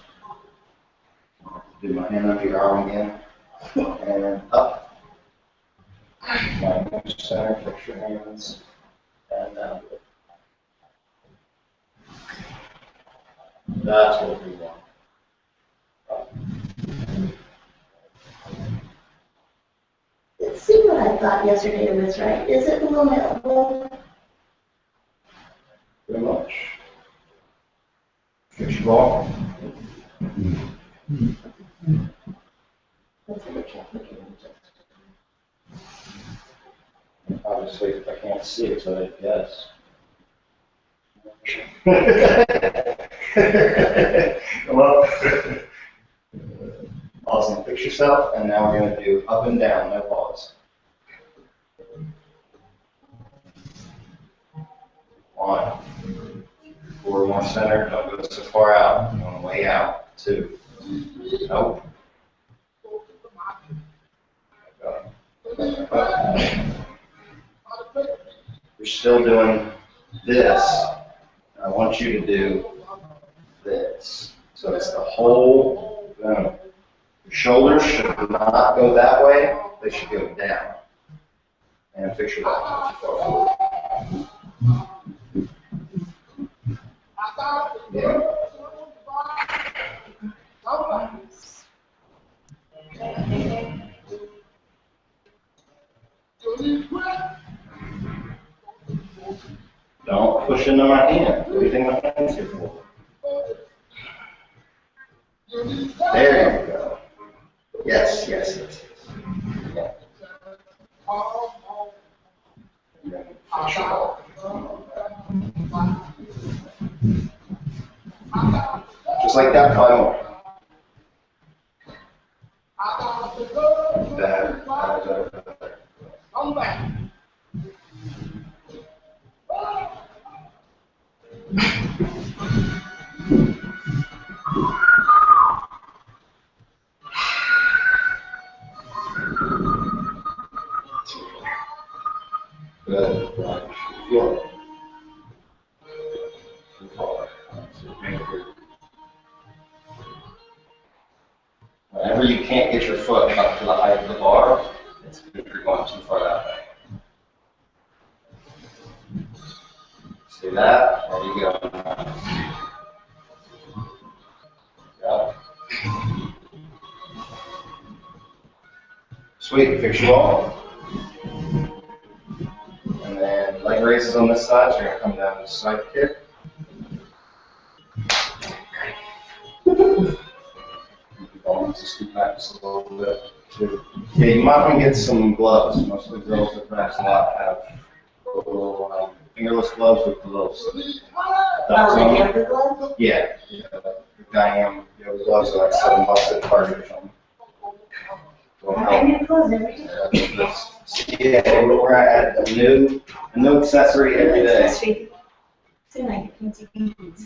Do my hand under your arm again. And up. Now center, fix your hands. And down. That's what we want. Let's see what I thought yesterday was right. Is it below my elbow? Pretty much. Fix your ball. Let's have a check. Obviously, I can't see it, so I guess. Come up. Awesome. Fix yourself, and now we're going to do up and down, no pause. 1. Forward, more center. Don't go so far out. On the way out. 2. Nope. You're still doing this. I want you to do this. So it's the whole boom. Your shoulders should not go that way. They should go down. And fix your back. Yeah. Don't push into my hand. What do you think my hand's here for? There you go. Yes, yes, yes. Yeah. Fix your ball. Just like that, 5 more. Better, better, better. Good. Right. Feel it. Too far. Whenever you can't get your foot up to the height of the bar, it's because you're going too far that way. See that? There you go. Got it. Sweet. Fix your ball. And then leg raises on this side, so you're going to come down to the side kick. Just scoot back just a little bit. Too. Yeah, you might want to get some gloves. Most of the girls that practice a lot have little fingerless gloves with the little dots on them. Yoga gloves? Yeah, like Diane yoga gloves are like $7 at Target or something. I need clothes every day. Yeah, we're gonna add a new accessory every day. Soon I get fancy pants.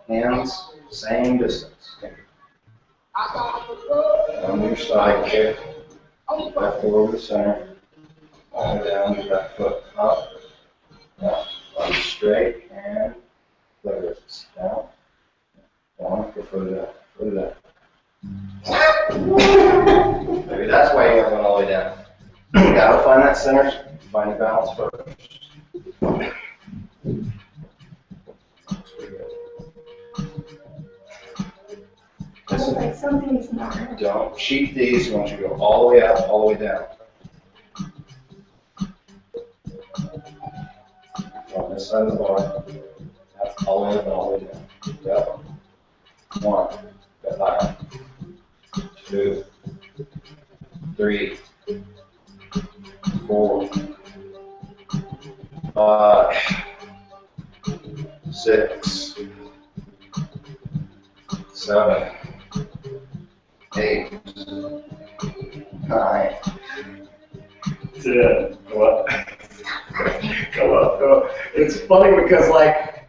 Hands, same distance. On your side kick, back forward to center, all the way down, your back foot up, body straight, and leg raises down, down, go further down. Maybe that's why you have one all the way down. You gotta find that center, find your balance first. Like something's not. Don't cheat these. I want you to go all the way up, all the way down. On this side of the bar, that's all the way up and all the way down. Yep. 1, get higher. 2, 3, 4, 5, 6, 7, 8, 9, 10. Go up. Go up, go up. It's funny because like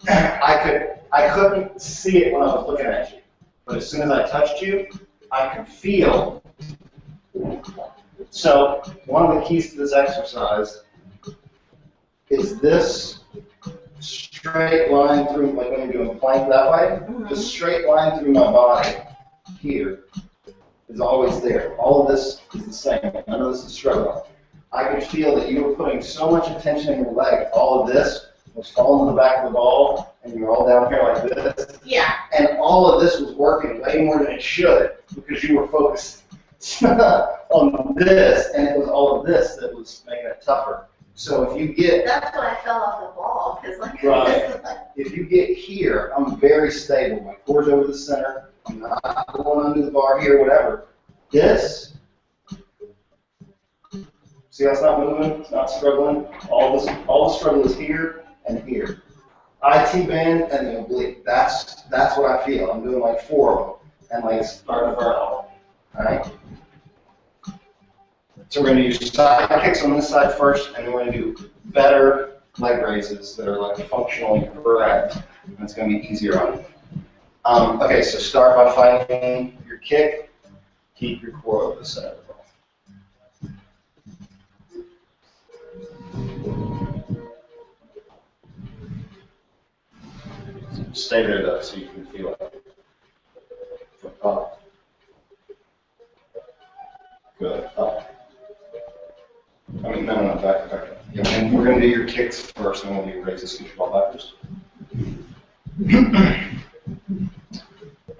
I couldn't see it when I was looking at you. But as soon as I touched you, I could feel. So one of the keys to this exercise is this straight line through, like when you're doing plank that way, the straight line through my body here is always there. All of this is the same. None of this is struggling. I could feel that you were putting so much attention in your leg. All of this was falling to the back of the ball, and you were all down here like this. Yeah. And all of this was working way more than it should because you were focused on this, and it was all of this that was making it tougher. So if you get... That's why I fell off the ball, because like... Right. If you get here, I'm very stable. My core's over the center. I'm not going under the bar here, whatever. This... See how it's not moving? It's not struggling. All the struggle is here and here. IT band and the oblique. That's what I feel. I'm doing like 4 of them, and like starting to burn off. All right. So we're going to use side kicks on this side first, and then we're going to do better leg raises that are like functionally correct. And it's going to be easier on you. Okay, so start by finding your kick. Keep your core over the center of the ball. Stay there though, so you can feel it. Up. Good. Up. I mean, no, back. Yeah, and we're going to do your kicks first, and then we'll do your raises. Get your ball back first.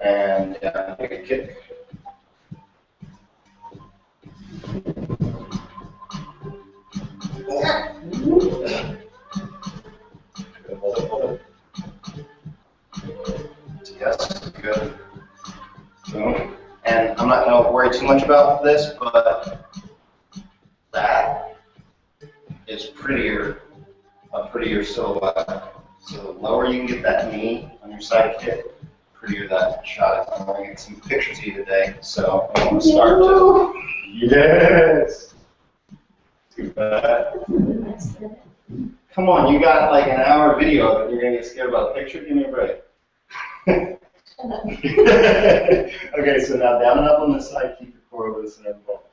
And take a kick. Good, hold it. Yes, good. Boom. And I'm not going to worry too much about this, but that is a prettier silhouette. So the lower you can get that knee on your side kick, prettier that shot is. I'm going to get some pictures of you today, so I'm going to start to. Yes! Too bad. Come on, you got like an hour video of it. You're going to get scared about the picture? Give me a break. Okay, so now down and up on this side, keep your core over the center of the ball.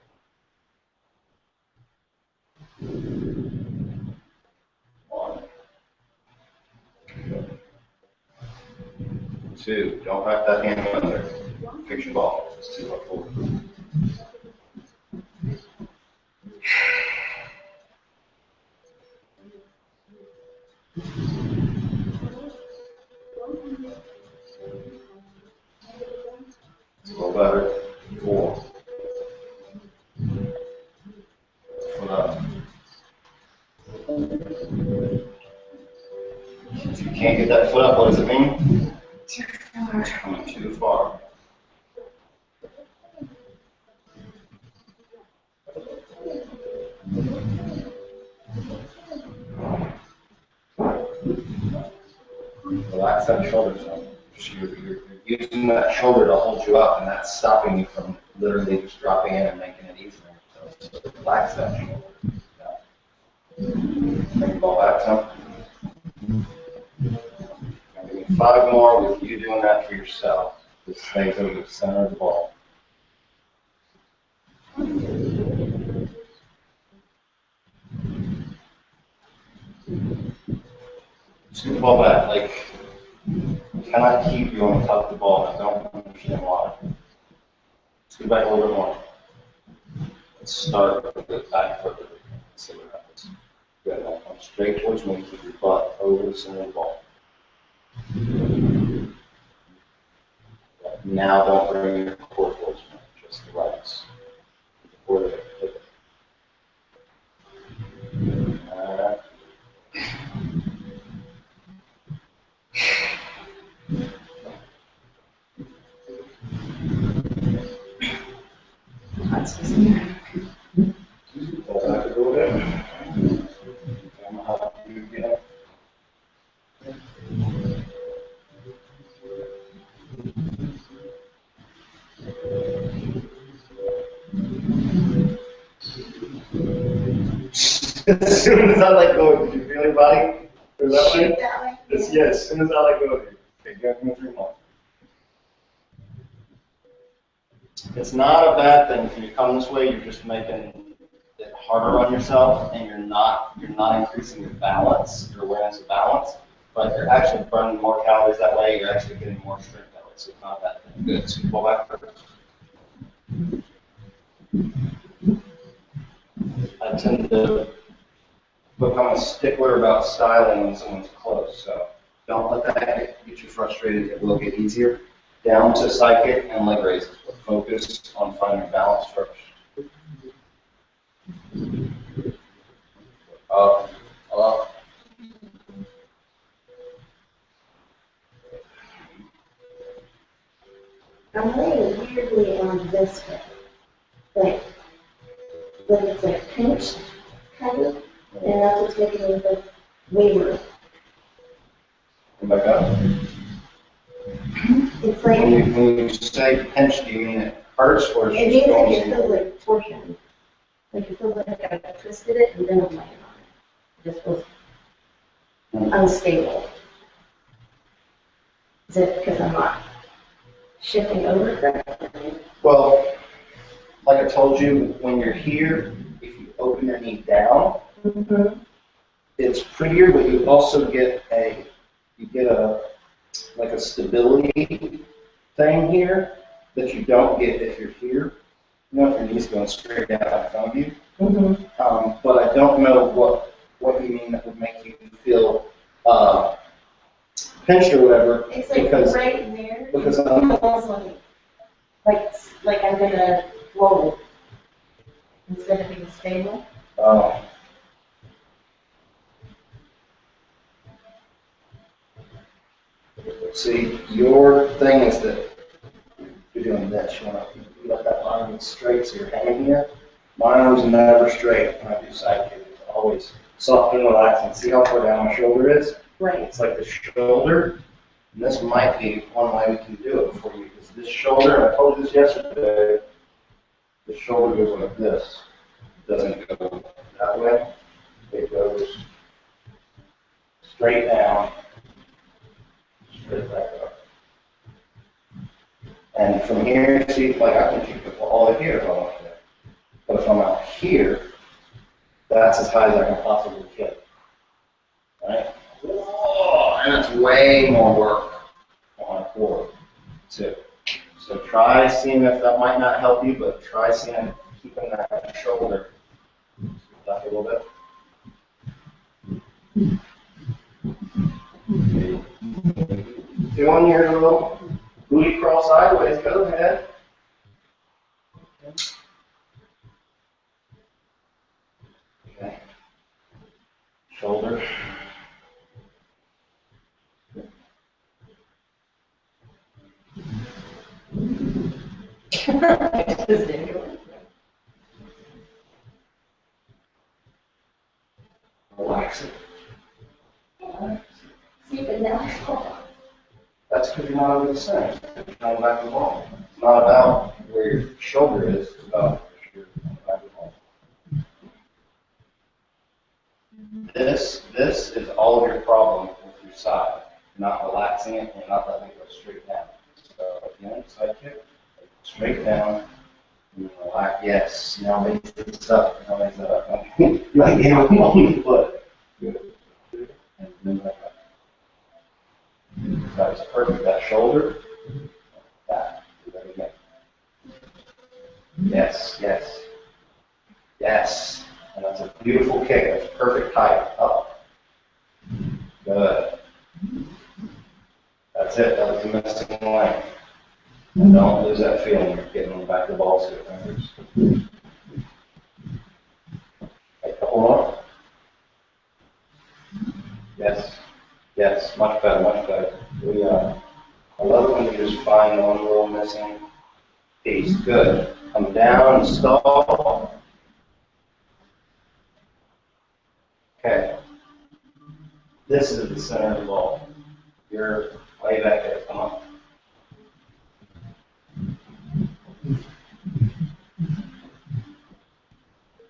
1. 2. Don't wrap that hand under. Fix your ball. It's too far forward. It's a little better. 4. Foot up. If you can't get that foot up, what does it mean? Too far. It's coming too far. Relax that shoulder zone. You're using that shoulder to hold you up, and that's stopping you from literally just dropping in and making it easier. So relax that shoulder. Bring the ball back some. 5 more with you doing that for yourself. Just stays over the center of the ball. Scoot the ball back. Like, I cannot keep you on top of the ball. I don't understand why. Scoot back a little bit more. Let's start with the back foot. See what happens. Good. Now come straight towards me. Keep your butt over the center of the ball. Now don't bring your core towards me. Just relax. Core there. That's just me. Pull back a little bit. Come up, you again. As soon as I let go, did you feel your body? Is that Shoot way? that way? It's, yeah, as soon as I let go of you. Okay, go 3 more. It's not a bad thing if you come this way. You're just making it harder on yourself, and you're not increasing your balance, your awareness of balance, but you're actually burning more calories that way. You're actually getting more strength that way, so it's not a bad thing. Good. So pull back first. I tend to become a stickler about styling when someone's close, so don't let that get you frustrated. It will get easier. Down to side kick and leg raises, but focus on finding balance first. Up, up. I'm laying weirdly on this hip. Like it's like pinched, kind of, and that's what's making me like waver. Come back up. It's like When you say pinch, do you mean it hurts or it is means it like going it feels like torsion. Like it feels like I twisted it and then I'm laying on it. It just feels unstable. Is it because I'm not shifting over correctly? Well, like I told you, when you're here, if you open your knee down, it's prettier, but you also get a like a stability thing here that you don't get if you're here. You know, if your knee's going straight down in front of you. But I don't know what you mean that would make you feel pinched or whatever. It's like because, right there. Because like I'm gonna roll instead of being stable. See, your thing is that you're doing this. You want to let that line get straight so you're hanging here. My arms are never straight when I do side kick. It's always soft and relaxing. See how far down my shoulder is? Right. It's like the shoulder. And this might be one way we can do it for you. Because this shoulder, I told you this yesterday, the shoulder goes like this. It doesn't go that way. It goes straight down, straight back up. And from here, see, like I can keep it all the way here if I want to. But if I'm out here, that's as high as I can possibly get. Right? Whoa, and it's way more work on a core, too. So try seeing if that might not help you, but try seeing keeping that shoulder back a little bit. Doing your little booty crawl sideways, go ahead. Okay. Shoulder. Relax it. See, but now I fall. That's because you're not over the center. You're not back of the ball. It's not about where your shoulder is, it's about your back of the ball. This is all of your problem with your side. You're not relaxing it, and you're not letting it go straight down. So again, side kick, straight down, and relax. Yes, now raise this up. Now raise that up. You like get on the foot. Good. And then back up. That's perfect. That shoulder, that. Do that again. Yes, yes, yes. And that's a beautiful kick. That's perfect height. Up. Good. That's it. That was the missing line. And don't lose that feeling. You're getting on the back of the ball with your fingers. Okay, couple more. Yes. Yes. Much better. Much better. I love it when you just find one little missing piece. Good. Come down, stall. Okay. This is the center of the ball. You're way back there. Come on.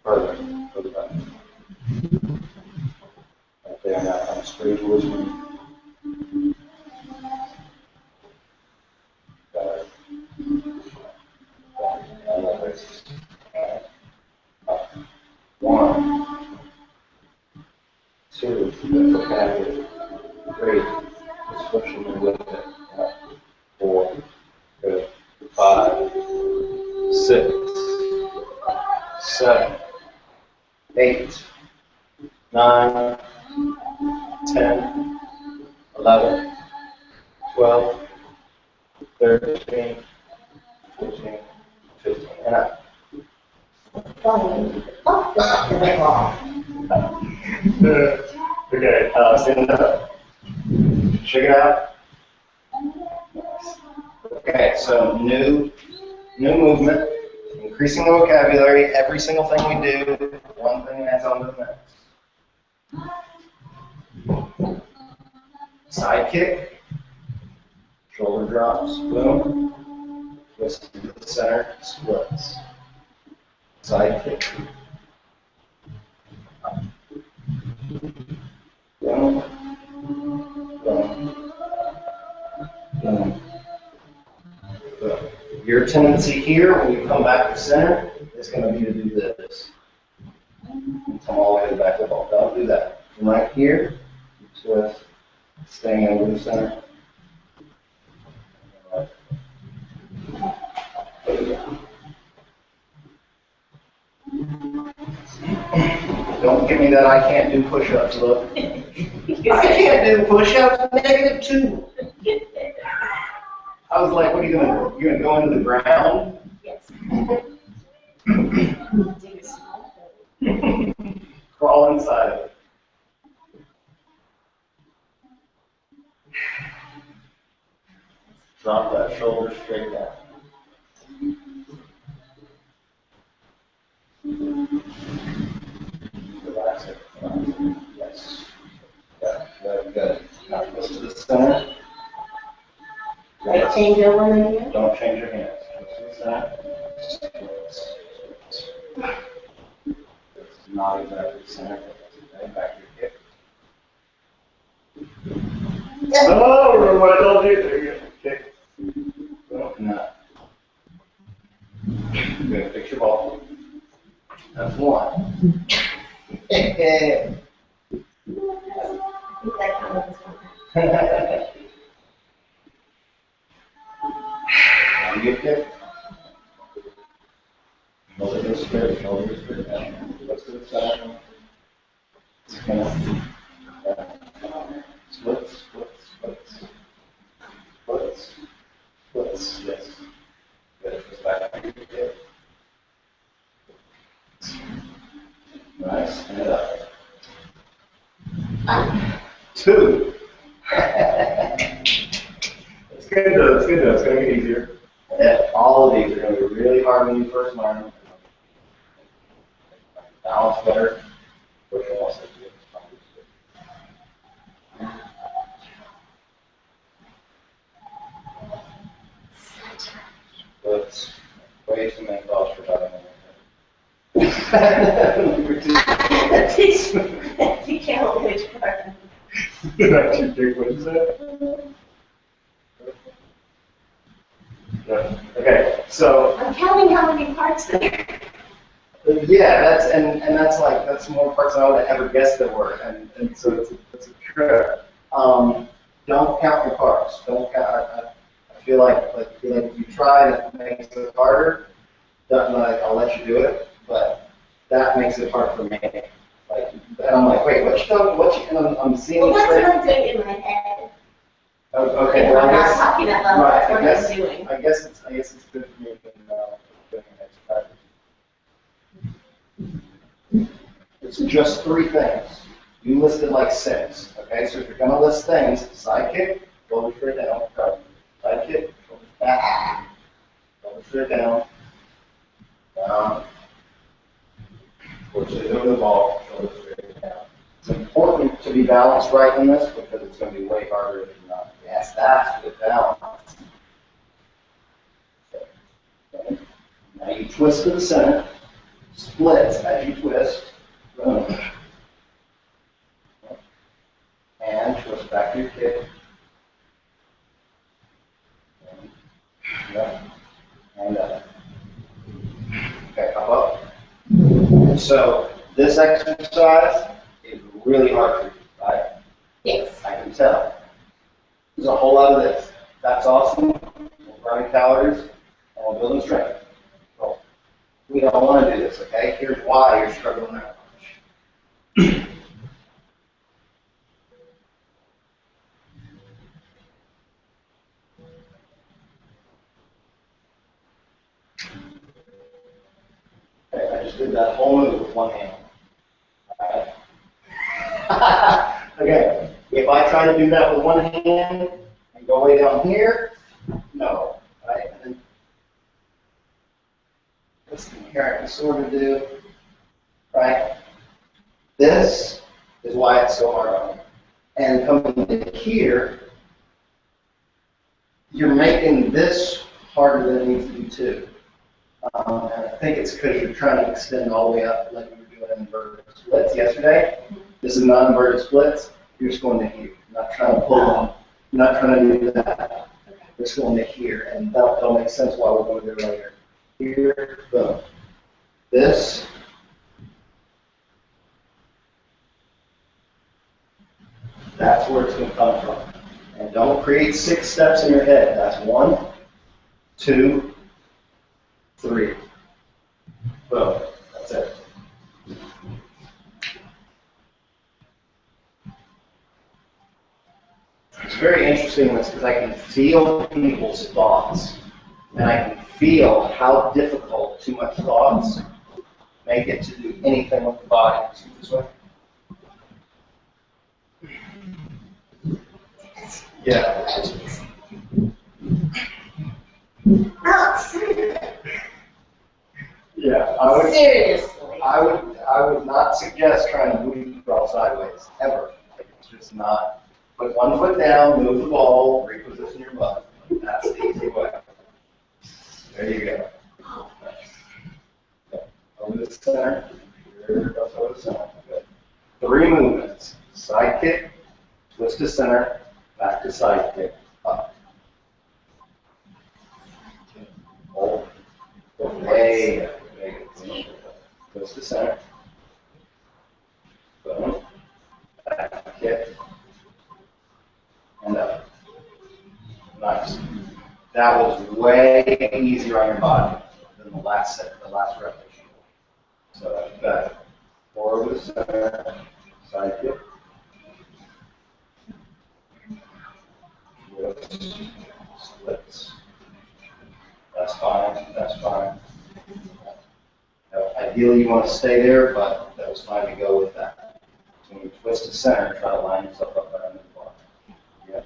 Further. Further back. straight towards me. One, two, good vocabulary. Three, just pushing me with it. Four, good. 5, 6, 7, 8, 9, 10, 11, 12, 13, 14, 15, and up. Okay, stand up. Shake it out. Okay, so new movement, increasing the vocabulary. Every single thing we do, one thing adds on to the next. Side kick, shoulder drops, boom, twist to the center, splits. Side kick. Boom, boom, boom, boom. Your tendency here, when you come back to center, is going to be to do this. Come all the way to the back of the ball. Don't do that. From right here, twist, staying over the center. Don't give me that I can't do push-ups look. I can't do push-ups, -2. I was like, what are you going to do? You're going to go into the ground? Yes. Crawl inside of it. Drop that shoulder straight down. Relax it. Yes. Good, good. Now twist to the center. Right, change over here. Don't change your hands. Twist to the center. It's not exactly center. Okay, back to your kick. Oh, remember what I told you? There you go. Kick. No. Good. Fix your ball. That's one. Now you kick. Shoulder straight, shoulder straight down. Let's do the side. Splits, splits, splits. Splits, splits, yes. Good. Just back to your kick. Nice, stand up. 2. It's good though, it's good though, it's going to get easier. Yeah, all of these are going to be really hard when you first learn. Balance better. Push them also. But way too many thoughts for having them. You can't hold which part. Not too big, what is that? No. Okay, so. I'm counting how many parts there. Yeah, that's more parts than I would have ever guessed there were, and so it's a trick. Don't count your parts. Don't count. I feel like if you try, that makes it harder. I'll let you do it, but that makes it hard for me. Like, and I'm like, wait, and I'm seeing. Well, that's what I'm doing in my head. Oh, okay, If well, I'm I guess, not talking out loud, right, that's what I'm doing. I guess it's good for me doing an extra practice. It's just 3 things. You listed like 6. Okay, so if you're going to list things, side kick, shoulder straight down, side kick, shoulder back, shoulder straight down, push it over the ball, shoulder straight down. It's important to be balanced right in this because it's going to be way harder if you're not. Yes, that's good balance. Okay. Now you twist to the center, splits as you twist, boom. And and twist back to your kick. And up, and up. Okay, up, up. So this exercise is really hard for you, right? Yes. I can tell. There's a whole lot of this. That's awesome. We're burning calories and we're building strength. So we don't want to do this, okay? Here's why you're struggling that much. Okay, I just did that whole move with one hand. All right? Okay, if I try to do that with one hand and go way down here, no. Right? And then this thing here I can sort of do. Right? This is why it's so hard on you. And coming to here, you're making this harder than it needs to be too. And I think it's because you're trying to extend all the way up like we were doing in inverted splits yesterday. This is not inverted splits. You're just going to here. You're not trying to pull on. You're not trying to do that. You're just going to here. And that'll make sense why we're going to do it later. Here, boom. This. That's where it's going to come from. And don't create 6 steps in your head. That's 1, 2, 3. Boom. That's it. It's very interesting because I can feel people's thoughts. And I can feel how difficult too much thoughts make it to do anything with the body. See this way? Yeah. Yeah, Seriously. I would not suggest trying to move crawl sideways ever. It's just not. Put one foot down, move the ball, reposition your butt. That's the easy way. There you go. Okay. Over the center. Here goes over the center. Good. 3 movements. Side kick, twist to center, back to side kick, up. Hold. Way up. Twist to center. Boom. Back kick. And up. Nice. That was way easier on your body than the last set, the last repetition. So that's better. 4 over the center, side kick. Twists, splits. That's fine, that's fine. Ideally you want to stay there, but that was fine to go with that. So when you twist to center, try to line yourself up better than the bar. Yeah.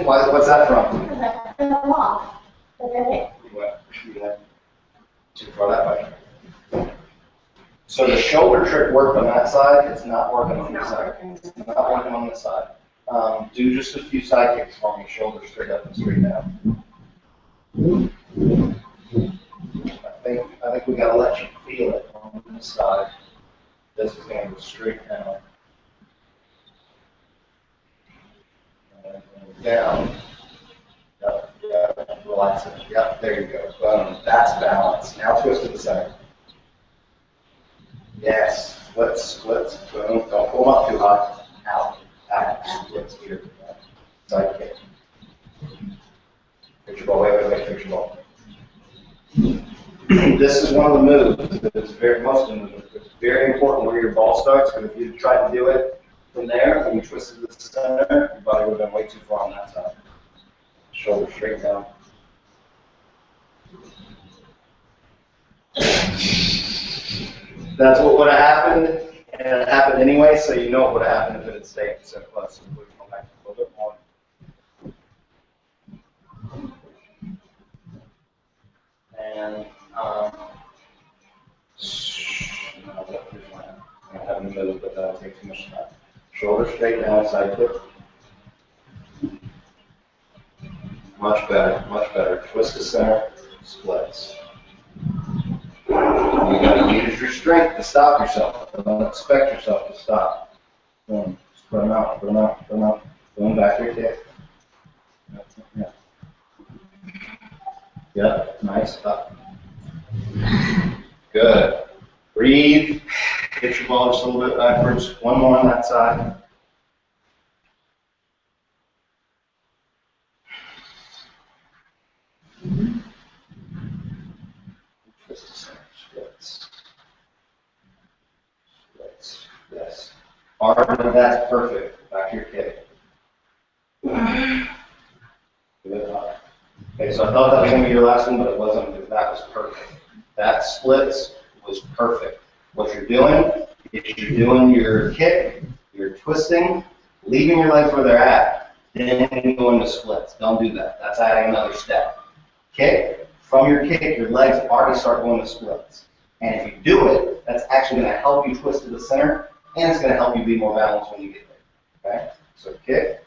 What's that from? Because I fell off. Okay. You went too far that way. So the shoulder trick worked on that side. It's not working on this side. It's not working on this side. Do just a few side kicks for me. Shoulder straight up and straight down. I think we gotta let you feel it on this side. This is gonna go straight down. And down. Yep, yep, relax it. Yep, there you go. Boom. That's balance. Now twist to the center. Yes. Splits, splits. Boom. Don't pull them up too high. Out. Out. Splits here. Side kick. Picture ball. Wait. Picture ball. This is one of the moves. It's very most of the moves. It's very important where your ball starts, because if you try to do it from there and you twist it to the center, your body would have been way too far on that side. Shoulder straight down. That's what would have happened, and it happened anyway, so you know what would have happened if it had stayed so close. So we come back a little bit more. And I have in the middle, but that'll take too much time. Shoulder straight down, side kick. Much better, much better. Twist to center, splits. You gotta Use your strength to stop yourself. Don't expect yourself to stop. Boom. Put them out, put them out, put them out. Boom, back to your kick. Yeah. Yep, nice. Up. Good. Breathe. Get your ball just a little bit backwards. One more on that side. Twist to center. Splits. Splits. Yes. Harder, that's perfect. Back to your kick. Good. Okay, so I thought that was going to be your last one, but it wasn't because that was perfect. That splits was perfect. What you're doing is you're doing your kick, you're twisting, leaving your legs where they're at, then you go into splits. Don't do that. That's adding another step. Kick. From your kick, your legs already start going to splits. And if you do it, that's actually going to help you twist to the center, and it's going to help you be more balanced when you get there. Okay? So kick.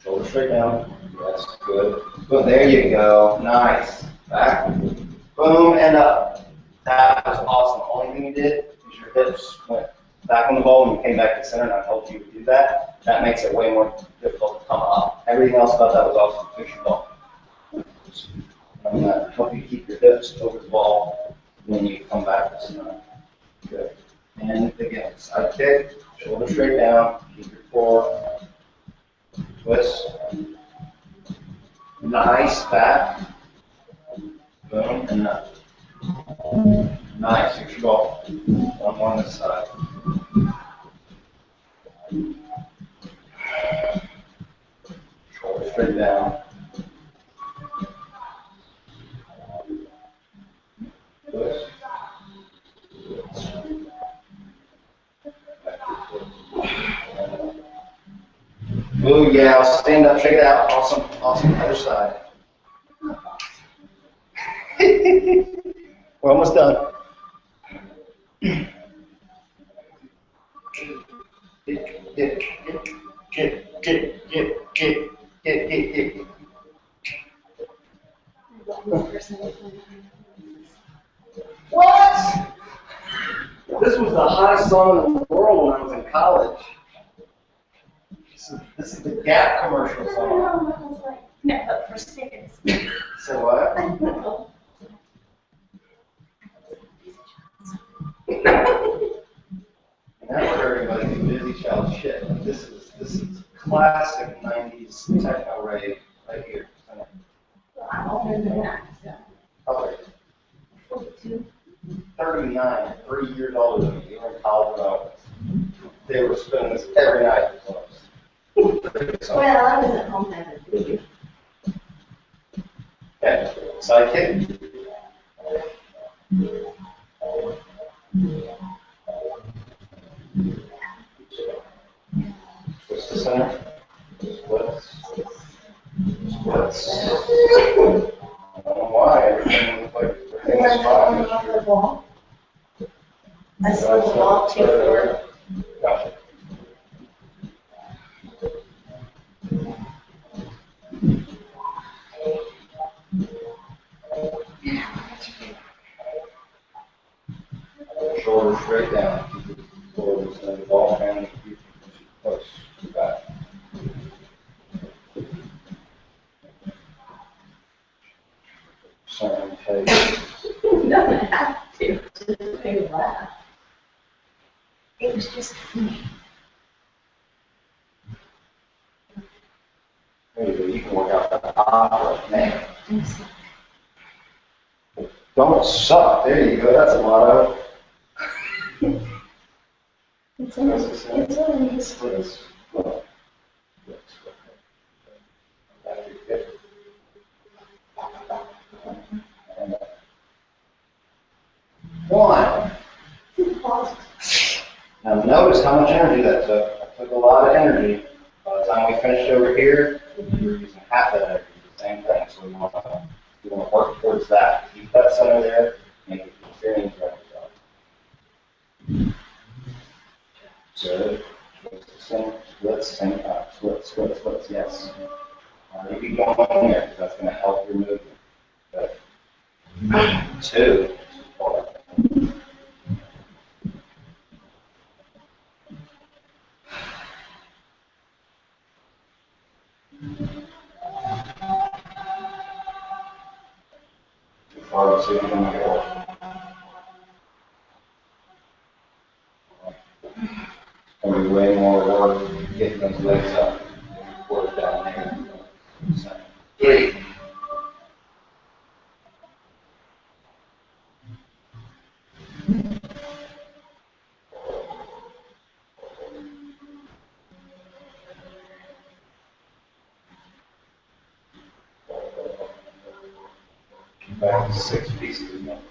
Shoulder straight down. Yes, good. Good. There you go. Nice. Back. Boom, and up. That was awesome. The only thing you did is your hips went back on the ball and you came back to the center, and I told you to do that. That makes it way more difficult to come up. Everything else about that was awesome. Fix your ball. I'm going to help you keep your hips over the ball when you come back to the center. Good. And again, side kick, shoulder straight down, keep your core. Twist. Nice, back. Boom, and up. Nice, here's your ball. One more on this side. Shoulder straight down. Twist. Ooh, yeah, I'll stand up, check it out. Awesome, awesome. Other side. We're almost done. Get. What? This was the hottest song in the world when I was in college. This is the Gap commercial song. No, for serious. So what? Never everybody's busy child shit. This is classic 90s techno rave right here. I'm older than that. How old are you? 42. 39, 3 years older than me. You were in college when I was. They were spending this every night. Well, I was at home having food. Okay, side kick. Twist the center. Splits. Splits. I don't know why. Everything looks like everything is fine. I saw the ball too far. Gotcha. Shoulders straight down. Keep it forward to the ball and keep it close to the back. Center take. You don't have to. Just make me laugh. It was just funny. There you go. You can work out the opera, man. Don't suck. There you go. That's a motto. It's in his Splits. One. Now notice how much energy that took. That took a lot of energy. By the time we finished over here, we were using half that energy. The same thing. So we want to work towards that. Keep that center there. Make it experience right yourself. Good. Twist the center. Splits. Same time. Splits. Yes. You keep going there because that's going to help your movement. Good. 2. Hard to see them go. It's going to be way more work getting those legs up. Work down there. 3. Back to 6 pieces again.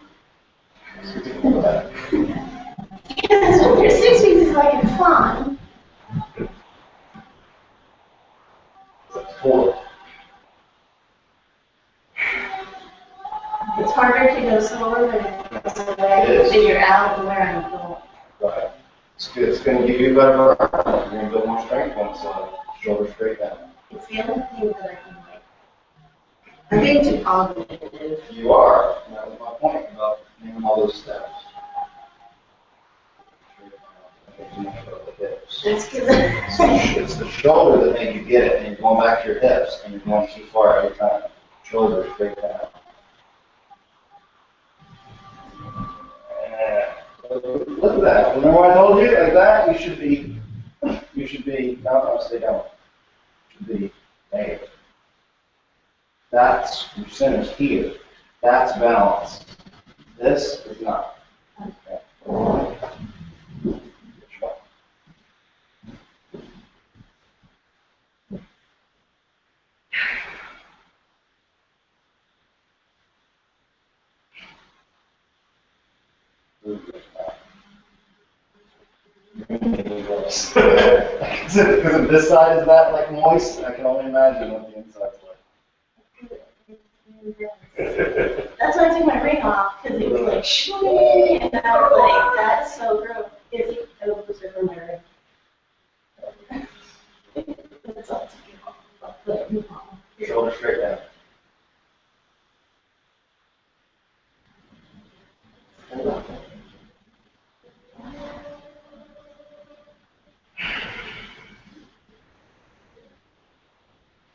Yes, when you're 6 pieces, like it's fun. 4. It's harder to go slower than it's to figure out where I'm going. Right. It's good. It's going to give you a better burn. You're going to build more strength once shoulders straight down. It's the only thing that I can like. I'm being too cognitive. You are. That was my point about naming all those steps. It's because It's the shoulder that made you get it, and you're going back to your hips, and you're going too far every time. Shoulder straight down. Look at that. Remember what I told you? Like that, you should be, no, stay down. You should be there. That's your center's here. That's balance. This is not. Okay. Because if this side is that like moist, I can only imagine what the inside's like. that's why I took my ring off, because it was like shooing, and I was like, that's so gross. It's opposite from my ring. That's all I took it off. I'll put it on. Shoulder straight down.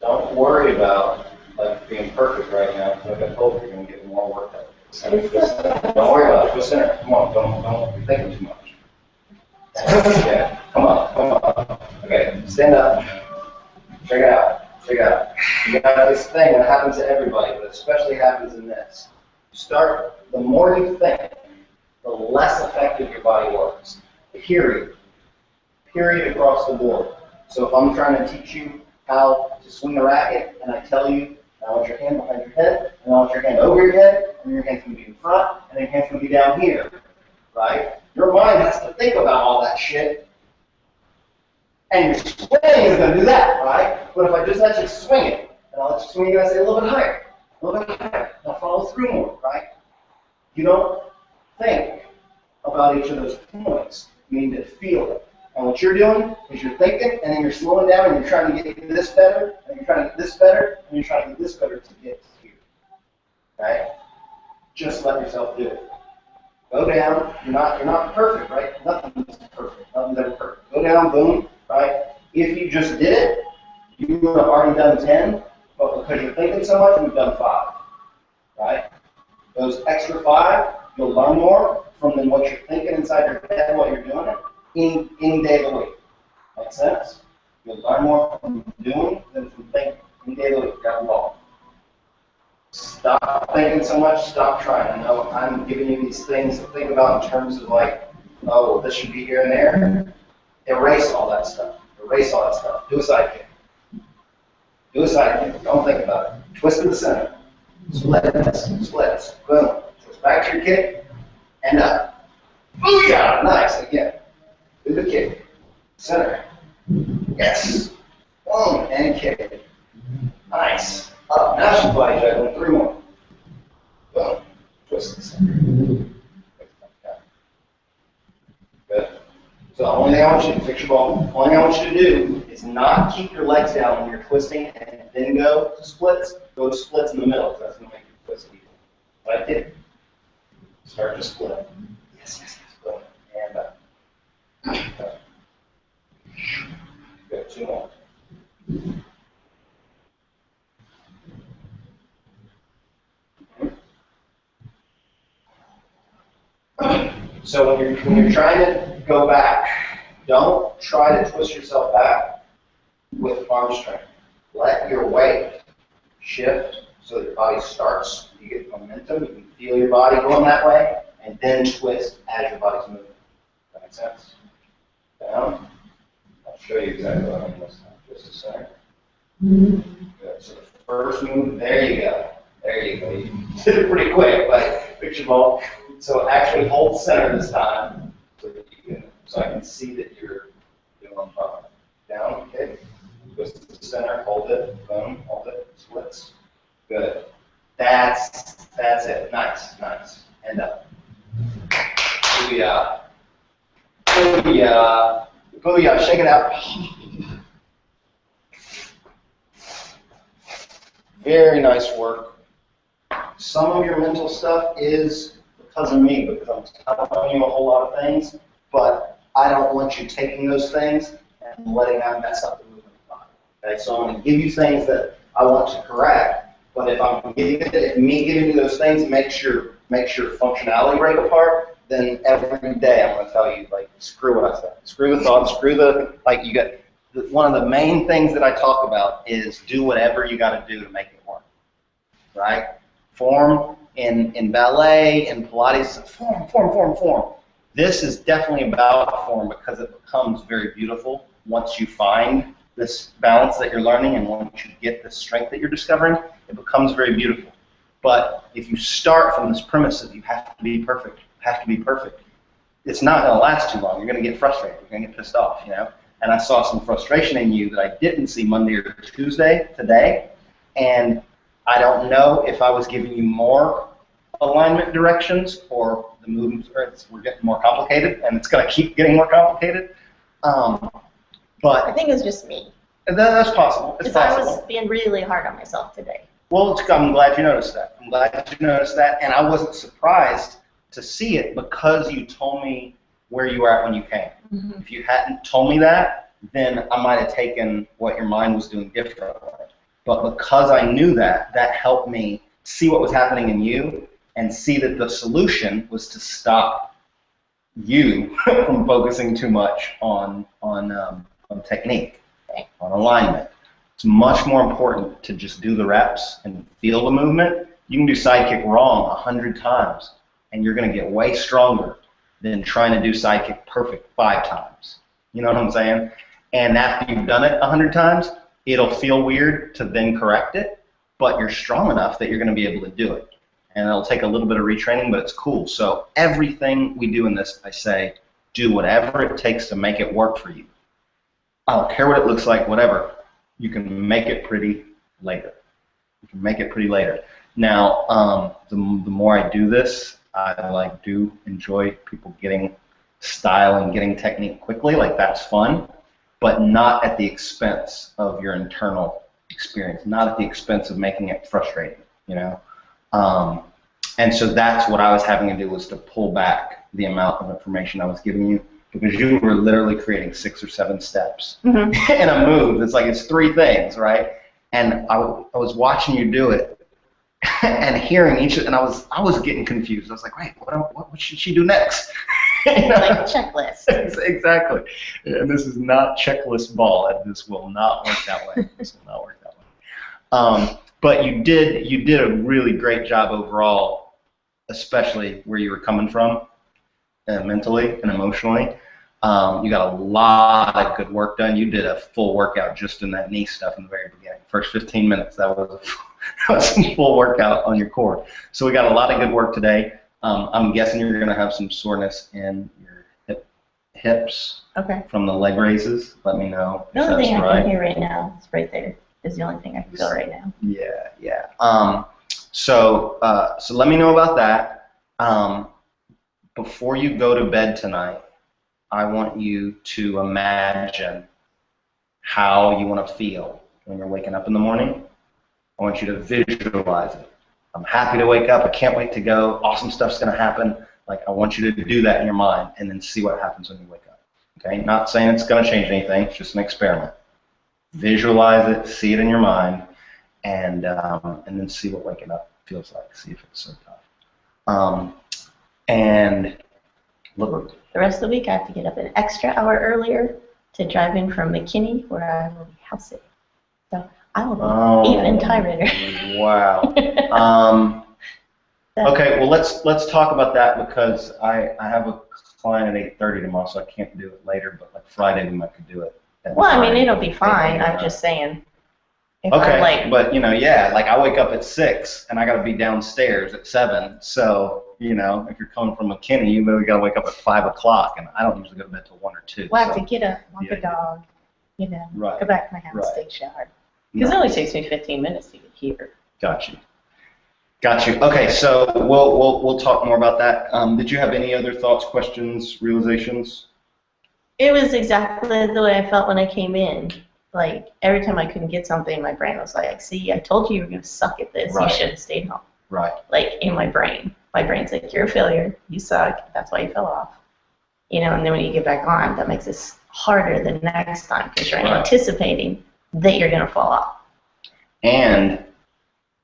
Don't worry about like being perfect right now. Like I told you, you're gonna get more work out. Don't worry about it. Go center. Come on. Don't be thinking too much. Okay. Come on. Okay. Stand up. Check it out. You got this thing that happens to everybody, but especially happens in this. You start. The more you think, the less effective your body works. Period. Period across the board. So if I'm trying to teach you how to swing a racket, and I tell you, I want your hand behind your head, and I want your hand over your head, and your hand's going to be in front, and your hand's going to be down here, right? Your mind has to think about all that shit, and your swing is going to do that, right? But if I just let you swing it, and I'll let you swing it, I say a little bit higher, and I'll follow through more, right? You don't think about each of those points. You need to feel it. And what you're doing is you're thinking, and then you're slowing down, and you're trying to get this better, and you're trying to get this better, and you're trying to get this better to get here. Right? Just let yourself do it. Go down. You're not perfect, right? Nothing's perfect. Nothing's ever perfect. Go down, boom, right? If you just did it, you would have already done 10, but because you're thinking so much, we've done 5. Right? Those extra 5, you'll learn more from than what you're thinking inside your head while you're doing it. Any day of the week. Make sense? You'll learn more from doing than from thinking. Any day of the week, grab the ball. Stop thinking so much, stop trying. I know I'm giving you these things to think about in terms of like, oh, this should be here and there. Erase all that stuff. Erase all that stuff. Do a side kick. Do a side kick. Don't think about it. Twist to the center. Splits. Boom. Twist back to your kick. And up. Yeah, nice. Again. Do the kick. Center. Yes. Boom. And kick. Nice. Up. Now she's body juggling. 3 more. Boom. Twist the center. Good. So the only thing I want you to fix your ball. The only thing I want you to do is not keep your legs down when you're twisting and then go to splits. Go to splits in the middle, because that's going to make you twist even. Like it. Start to split. Yes. Boom. And back. Good. 2 more. So when you're trying to go back, don't try to twist yourself back with arm strength. Let your weight shift so that your body starts. You get momentum. You can feel your body going that way, and then twist as your body's moving. Does that make sense? Down. I'll show you exactly what I mean this time. Just a second. Good. So the first move, there you go. There you go. You did it pretty quick, but picture ball. So actually hold center this time so I can see that you're doing down, okay? Twist to the center, hold it, boom, hold it, splits. Good. That's it. Nice, nice. End up. Booyah. Booyah. Booyah. Shake it out. Very nice work. Some of your mental stuff is because of me, because I'm telling you a whole lot of things, but I don't want you taking those things and letting that mess up the movement of the body. Okay, so I'm going to give you things that I want to correct, but if me giving you those things makes your functionality break apart, then every day I'm going to tell you, like, screw what I said. Screw the thoughts, screw the, like, you got, one of the main things that I talk about is do whatever you got to do to make it work, right? Form in ballet and Pilates, form. This is definitely about form because it becomes very beautiful once you find this balance that you're learning and once you get the strength that you're discovering, it becomes very beautiful. But if you start from this premise that you have to be perfect, it's not going to last too long. You're going to get frustrated. You're going to get pissed off, you know? And I saw some frustration in you that I didn't see Monday or Tuesday today, and I don't know if I was giving you more alignment directions or the movements were getting more complicated, and it's going to keep getting more complicated. But I think it's just me. That's possible. It's possible. I was being really hard on myself today. Well, I'm glad you noticed that. And I wasn't surprised to see it because you told me where you were at when you came. Mm-hmm. If you hadn't told me that, then I might have taken what your mind was doing differently. But because I knew that, that helped me see what was happening in you and see that the solution was to stop you from focusing too much on technique, on alignment. It's much more important to just do the reps and feel the movement. You can do sidekick wrong 100 times, and you're going to get way stronger than trying to do sidekick perfect 5 times. You know what I'm saying? And after you've done it 100 times, it'll feel weird to then correct it, but you're strong enough that you're going to be able to do it. And it'll take a little bit of retraining, but it's cool. So everything we do in this, I say, do whatever it takes to make it work for you. I don't care what it looks like, whatever. You can make it pretty later. Now, the more I do this, I do enjoy people getting style and getting technique quickly. Like, that's fun, but not at the expense of your internal experience, not at the expense of making it frustrating, you know? And so that's what I was having to do, was to pull back the amount of information I was giving you, because you were literally creating 6 or 7 steps in a move. It's 3 things, right? And I was watching you do it and hearing each, and I was getting confused. I was like, wait, what should she do next? You know? Like a checklist. Exactly. And this is not checklist ball. This will not work that way. But you did a really great job overall, especially where you were coming from, mentally and emotionally. You got a lot of good work done. You did a full workout just in that knee stuff in the very beginning. First 15 minutes, that was a full workout on your core. So we got a lot of good work today. I'm guessing you're going to have some soreness in your hips from the leg raises. Let me know if that's right. The only thing I can hear right now is right there. Is the only thing I can feel right now. Yeah. So let me know about that. Before you go to bed tonight, I want you to imagine how you want to feel when you're waking up in the morning. I want you to visualize it. I'm happy to wake up. I can't wait to go. Awesome stuff's going to happen. I want you to do that in your mind and then see what happens when you wake up. Okay? Not saying it's going to change anything. It's just an experiment. Visualize it, see it in your mind, and then see what waking up feels like. See if it's so tough. And Look, The rest of the week, I have to get up an extra hour earlier to drive in from McKinney, where I will be house sitting. So I will be even tired. Wow. Okay, well let's talk about that because I have a client at 8:30 tomorrow, so I can't do it later. But like Friday, we might could do it. Well, I mean, it'll be fine. I'm just saying. Okay, but yeah, like I wake up at 6 and I got to be downstairs at 7. So if you're coming from McKinney, you really got to wake up at 5 o'clock, and I don't usually go to bed till 1 or 2. Well, I have to get up, walk the dog, go back to my house, take a shower. Because it only takes me 15 minutes to get here. Got you. Okay, so we'll talk more about that. Did you have any other thoughts, questions, realizations? It was exactly the way I felt when I came in. Like, every time I couldn't get something, my brain was like, see, I told you were going to suck at this. Right. You should have stayed home. Right. Like, in my brain. My brain's like, you're a failure. You suck. That's why you fell off. And then when you get back on, that makes it harder the next time because you're anticipating that you're going to fall off. And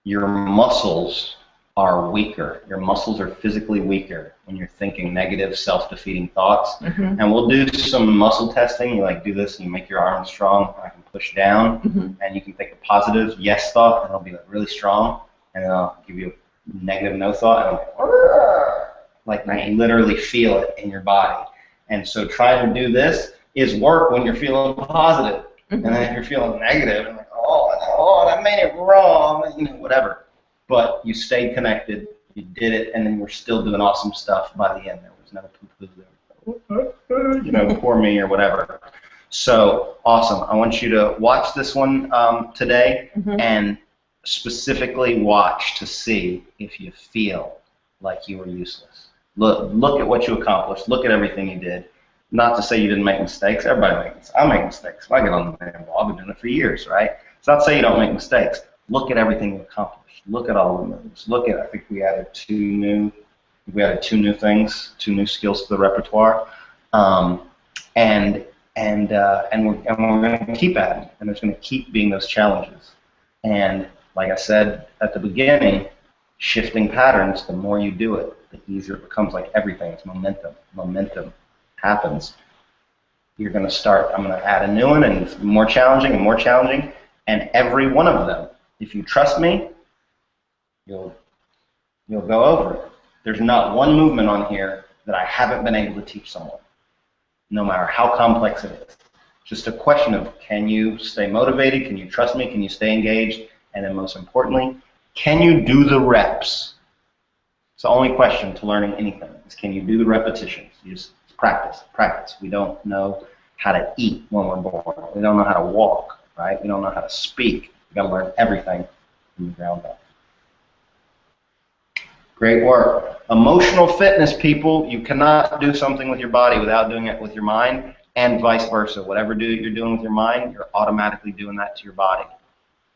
your muscles are weaker. Your muscles are physically weaker when you're thinking negative, self-defeating thoughts. Mm-hmm. And we'll do some muscle testing. You do this and you make your arms strong. I can push down, and you can think a positive yes thought, and it'll be really strong. And then I'll give you a negative no thought, and you literally feel it in your body. And so trying to do this is work when you're feeling positive. Mm-hmm. And then if you're feeling negative, and oh, that made it wrong, whatever. But you stayed connected, you did it, and then we're still doing awesome stuff by the end. There was no poo-poo, poor me or whatever. So awesome. I want you to watch this one today, and specifically watch to see if you feel like you were useless. Look at what you accomplished. Look at everything you did. Not to say you didn't make mistakes. Everybody makes mistakes. I make mistakes. If I get on the damn ball, I've been doing it for years, right? It's not to say you don't make mistakes. Look at everything you accomplished. Look at all the moves. I think we added two new things, 2 new skills to the repertoire, and we're going to keep adding, and there's going to keep being those challenges. And like I said at the beginning, shifting patterns. The more you do it, the easier it becomes. Like everything, it's momentum. Momentum happens. You're going to start. I'm going to add a new one, and it's more challenging and more challenging. And every one of them, if you trust me, you'll go over it. There's not one movement on here that I haven't been able to teach someone, no matter how complex it is. Just a question of, can you stay motivated? Can you trust me? Can you stay engaged? And then most importantly, can you do the reps? It's the only question to learning anything is, can you do the repetitions? You just practice. We don't know how to eat when we're born. We don't know how to walk, right? We don't know how to speak. We've got to learn everything from the ground up. Great work. Emotional fitness, people. You cannot do something with your body without doing it with your mind, and vice versa. Whatever you're doing with your mind, you're automatically doing that to your body.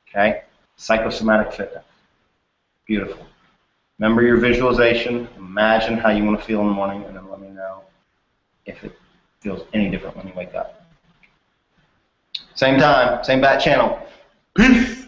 Okay? Psychosomatic fitness. Beautiful. Remember your visualization. Imagine how you want to feel in the morning, and then let me know if it feels any different when you wake up. Same time, same bat channel. Peace.